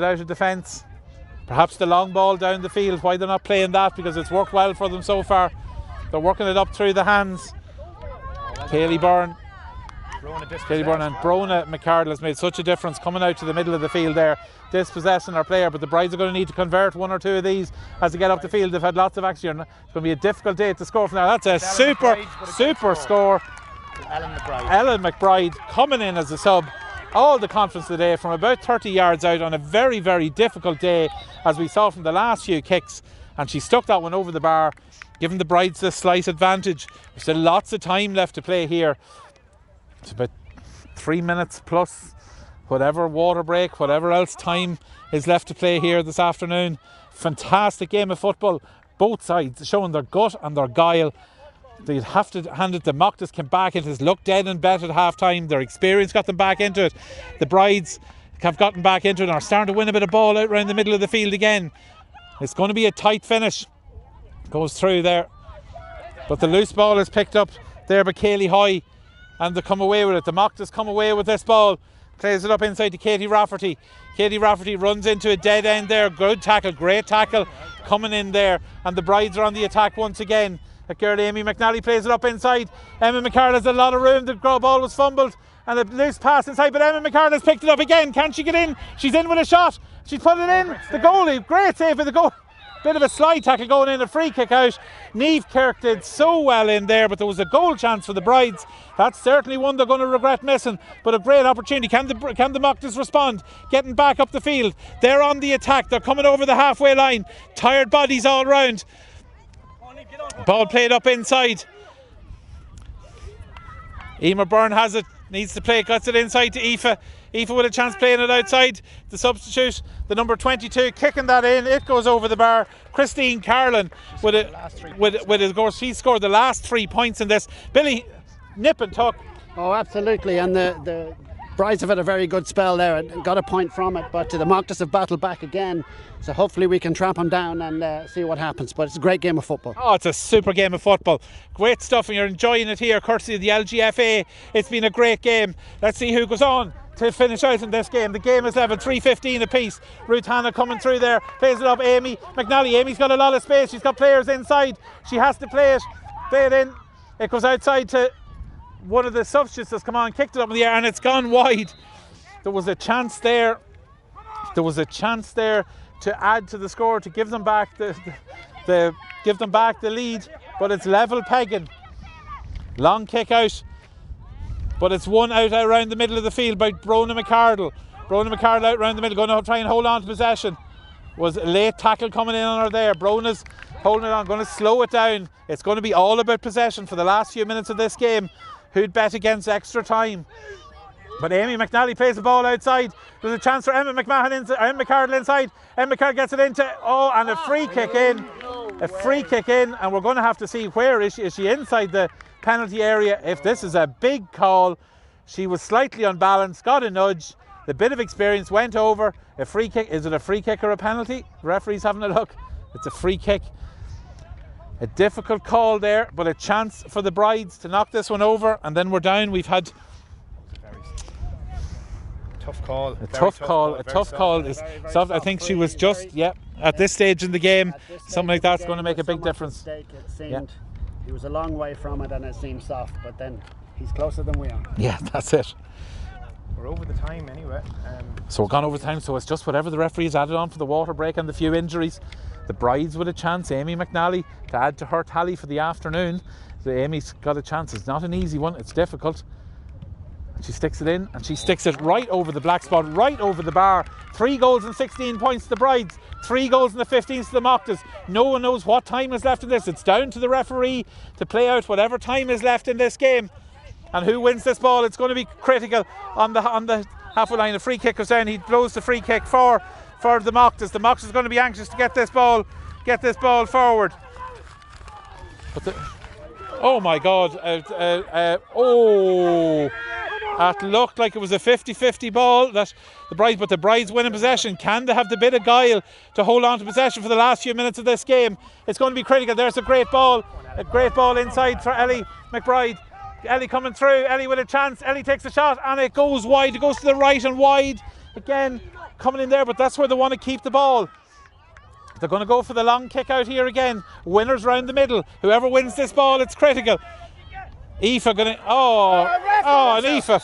out of defence. Perhaps the long ball down the field. Why they're not playing that, because it's worked well for them so far. They're working it up through the hands. Kaylee Byrne and Brona McCardle has made such a difference coming out to the middle of the field there, dispossessing our player. But the Brides are going to need to convert one or two of these as they get up the field. They've had lots of action. It's going to be a difficult day to score from there. That's a super score. Ellen McBride coming in as a sub all the confidence today from about 30 yards out on a very, very difficult day, as we saw from the last few kicks, and she stuck that one over the bar, giving the Brides a slight advantage. There's still lots of time left to play here. It's about 3 minutes plus whatever water break, whatever else time is left to play here this afternoon. Fantastic game of football, both sides showing their gut and their guile. They'd have to hand it to Mochtas, came back. It has looked dead and bet at half time. Their experience got them back into it. The Brides have gotten back into it and are starting to win a bit of ball out around the middle of the field again. It's going to be a tight finish. Goes through there, but the loose ball is picked up there by Kaylee Hoy, and they come away with it. The Mochtas come away with this ball, plays it up inside to Katie Rafferty. Katie Rafferty runs into a dead end there. Good tackle, great tackle coming in there, and the Brides are on the attack once again. That girl Amy McNally plays it up inside. Emma McCarl has a lot of room. The ball was fumbled and a loose pass inside, but Emma McCarl has picked it up again. Can she get in? She's in with a shot. She's put it in. The goalie, great save for the goal. Bit of a slide tackle going in, a free kick out. Niamh Kirk did so well in there, but there was a goal chance for the Brides. That's certainly one they're going to regret missing, but a great opportunity. Can the Mochtas respond? Getting back up the field. They're on the attack. They're coming over the halfway line. Tired bodies all round. Ball played up inside. Emer Byrne has it, needs to play it, gets it inside to Aoife. Aoife with a chance playing it outside. The substitute, the number 22, kicking that in. It goes over the bar. Christine Carlin with a goal. She scored the last 3 points in this. Billy, nip and tuck. Oh, absolutely. And the Brides have had a very good spell there and got a point from it, but the Mochtas have battled back again. So hopefully we can tramp them down and see what happens. But it's a great game of football. Oh, it's a super game of football. Great stuff, and you're enjoying it here, courtesy of the LGFA. It's been a great game. Let's see who goes on to finish out in this game. The game is level, 3:15 apiece. Ruth Hanna coming through there, plays it up. Amy McNally. Amy's got a lot of space. She's got players inside. She has to play it in. It goes outside to one of the substitutes that's come on, kicked it up in the air, and it's gone wide. There was a chance there. There was a chance there to add to the score, to give them back the lead, but it's level pegging. Long kick out, but it's one out around the middle of the field by Brona McCardle. Brona McCardle out around the middle, going to try and hold on to possession. Was a late tackle coming in on her there. Brona's holding it on, going to slow it down. It's going to be all about possession for the last few minutes of this game. Who'd bet against extra time? But Amy McNally plays the ball outside. There's a chance for Emma McCardle inside. Emma McCardle gets it into, and a free kick in. A free kick in, and we're going to have to see where is she. Is she inside the penalty area? If this is a big call, she was slightly unbalanced, got a nudge. The bit of experience went over. A free kick. Is it a free kick or a penalty? The referee's having a look. It's a free kick. A difficult call there, but a chance for the Brides to knock this one over, and then we're down. We've had tough call. A tough call. I think she was just at this stage in the game, something like that's going to make a big difference. It seemed he was a long way from it, and it seemed soft, but then he's closer than we are. Yeah, that's it. We're over the time anyway. So we're gone over time, so it's just whatever the referee's added on for the water break and the few injuries. The Brides with a chance, Amy McNally, to add to her tally for the afternoon. So Amy's got a chance. It's not an easy one, it's difficult. She sticks it in, and she sticks it right over the black spot, right over the bar. 3 goals and 16 points to the Brides, 3 goals and the 15s to the Mochtas. No one knows what time is left in this. It's down to the referee to play out whatever time is left in this game. And who wins this ball? It's going to be critical on the halfway line. The free kick goes down. He blows the free kick for the Mochtas. The Mochtas is going to be anxious to get this ball forward. But oh my God! That looked like it was a 50-50 ball. That the Brides winning possession. Can they have the bit of guile to hold on to possession for the last few minutes of this game? It's going to be critical. There's a great ball inside for Ellie McBride. Ellie coming through. Ellie with a chance. Ellie takes a shot and it goes wide. It goes to the right and wide again. Coming in there, but that's where they want to keep the ball. They're going to go for the long kick out here again. Winners round the middle. Whoever wins this ball, it's critical. Aoife going to... and Aoife.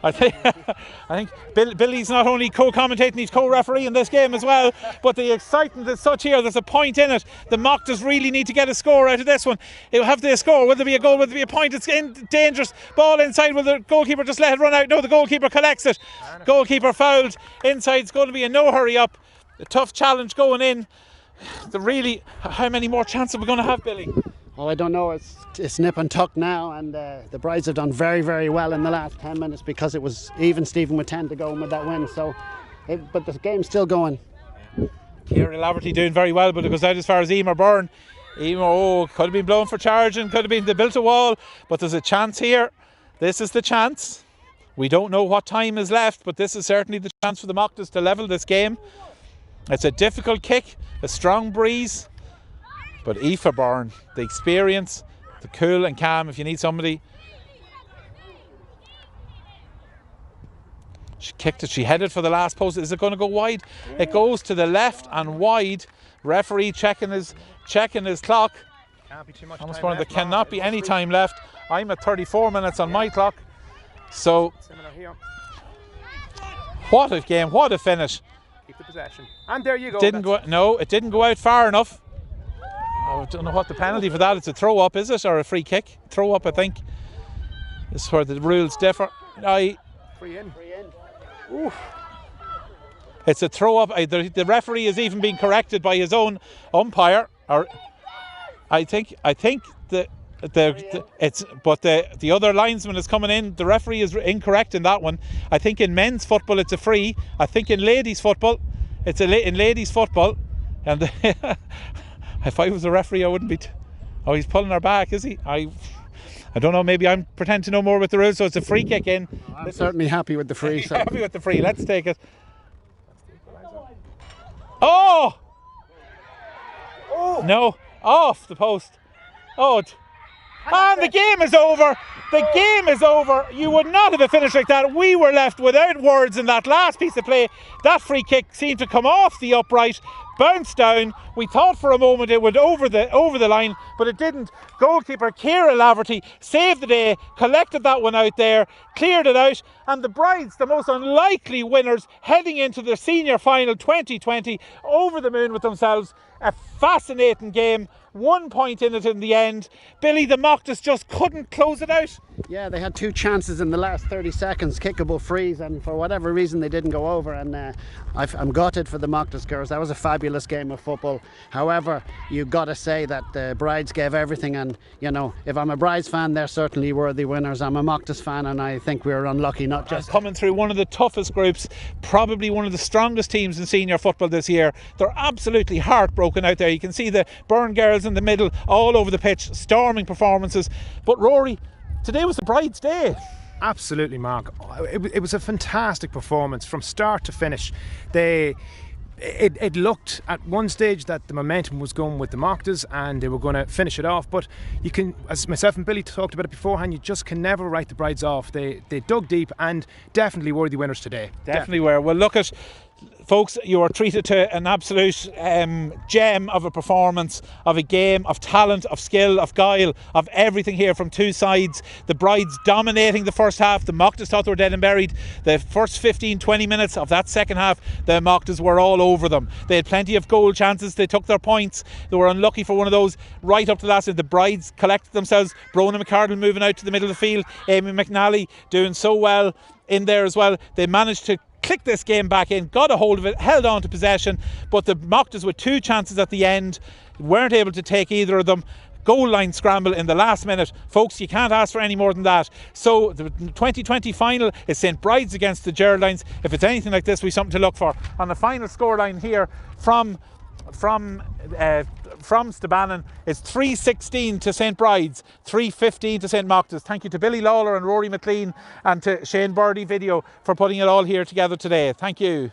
I think Billy's not only co-commentating, he's co-referee in this game as well. But the excitement is such here. There's a point in it. The Mochtas really need to get a score out of this one. It'll have to score. Will there be a goal? Will there be a point? It's dangerous. Ball inside. Will the goalkeeper just let it run out? No, the goalkeeper collects it. Goalkeeper fouled. Inside. It's going to be a no hurry up. A tough challenge going in. How many more chances are we going to have, Billy? Well, I don't know. It's nip and tuck now, and the Brides have done very, very well in the last 10 minutes because it was even Stephen with 10 to go with that win. So, but the game's still going. Ciara Laverty doing very well, but it goes out as far as Emer Byrne. Emer, could have been blown for charging, could have been they built a wall, but there's a chance here. This is the chance. We don't know what time is left, but this is certainly the chance for the Mochtas to level this game. It's a difficult kick, a strong breeze, but Aoife Byrne, the experience, the cool and calm if you need somebody. She kicked it, she headed for the last post. Is it going to go wide? It goes to the left and wide. Referee checking his clock. Can't be too much Almost time there left, cannot be any time left. I'm at 34 minutes on my clock. So, Similar here. what a game, what a finish. Keep the possession. And there you go. No, it didn't go out far enough. I don't know what the penalty for that. It's a throw up, is it? Or a free kick? Throw up, I think. This is where the rules differ. Free in. Oof. It's a throw up. The referee is even being corrected by his own umpire. Or I think the other linesman is coming in. The referee is incorrect in that one. I think in men's football it's a free. I think in ladies football in ladies football, and if I was a referee I wouldn't be. Oh, he's pulling her back, is he? I don't know. Maybe I'm pretending to know more with the rules. So it's a free kick in. I'm certainly happy with the free. So. Happy with the free. Let's take it. Oh! No, off the post. Oh. And the game is over. The game is over. You would not have a finish like that. We were left without words in that last piece of play. That free kick seemed to come off the upright, bounce down. We thought for a moment it would over the line, but it didn't. Goalkeeper Ciara Laverty saved the day, collected that one out there, cleared it out, and the Brides, the most unlikely winners, heading into the senior final 2020, over the moon with themselves. A fascinating game. 1 point in it in the end. Billy, the Mochtas just couldn't close it out. Yeah, they had 2 chances in the last 30 seconds, kickable frees, and for whatever reason they didn't go over. And I'm gutted for the Mochtas girls. That was a fabulous game of football. However, you've got to say that the Brides gave everything, and you know, if I'm a Brides fan, they're certainly worthy winners. I'm a Mochtas fan, and I think we were unlucky not just coming through one of the toughest groups, probably one of the strongest teams in senior football this year. They're absolutely heartbroken out there. You can see the Byrne girls in the middle, all over the pitch, storming performances. But Rory, today was the Brides' day. Absolutely, Mark. It was a fantastic performance from start to finish. It looked at one stage that the momentum was going with the Mochtas and they were going to finish it off, but you can, as myself and Billy talked about it beforehand, you just can never write the Brides off. They dug deep and definitely worthy winners today. Definitely were. Well, look at, folks, you are treated to an absolute gem of a performance, of a game, of talent, of skill, of guile, of everything here from two sides. The Brides dominating the first half. The Mochtas thought they were dead and buried. The first 15-20 minutes of that second half, the Mochtas were all over them. They had plenty of goal chances. They took their points. They were unlucky for one of those right up to the last. The Brides collected themselves. Brona McCardle moving out to the middle of the field. Amy McNally doing so well in there as well. They managed to click this game back in, got a hold of it, held on to possession, but the Mochtas with 2 chances at the end weren't able to take either of them. Goal line scramble in the last minute. Folks, you can't ask for any more than that. So the 2020 final is St. Bride's against the Geraldines. If it's anything like this, we've something to look for. On the final scoreline here from Stabannon, it's 3-16 to St. Bride's, 3-15 to St. Mochtas. Thank you to Billy Lawler and Rory McLean and to Shane Birdie Video for putting it all here together today. Thank you.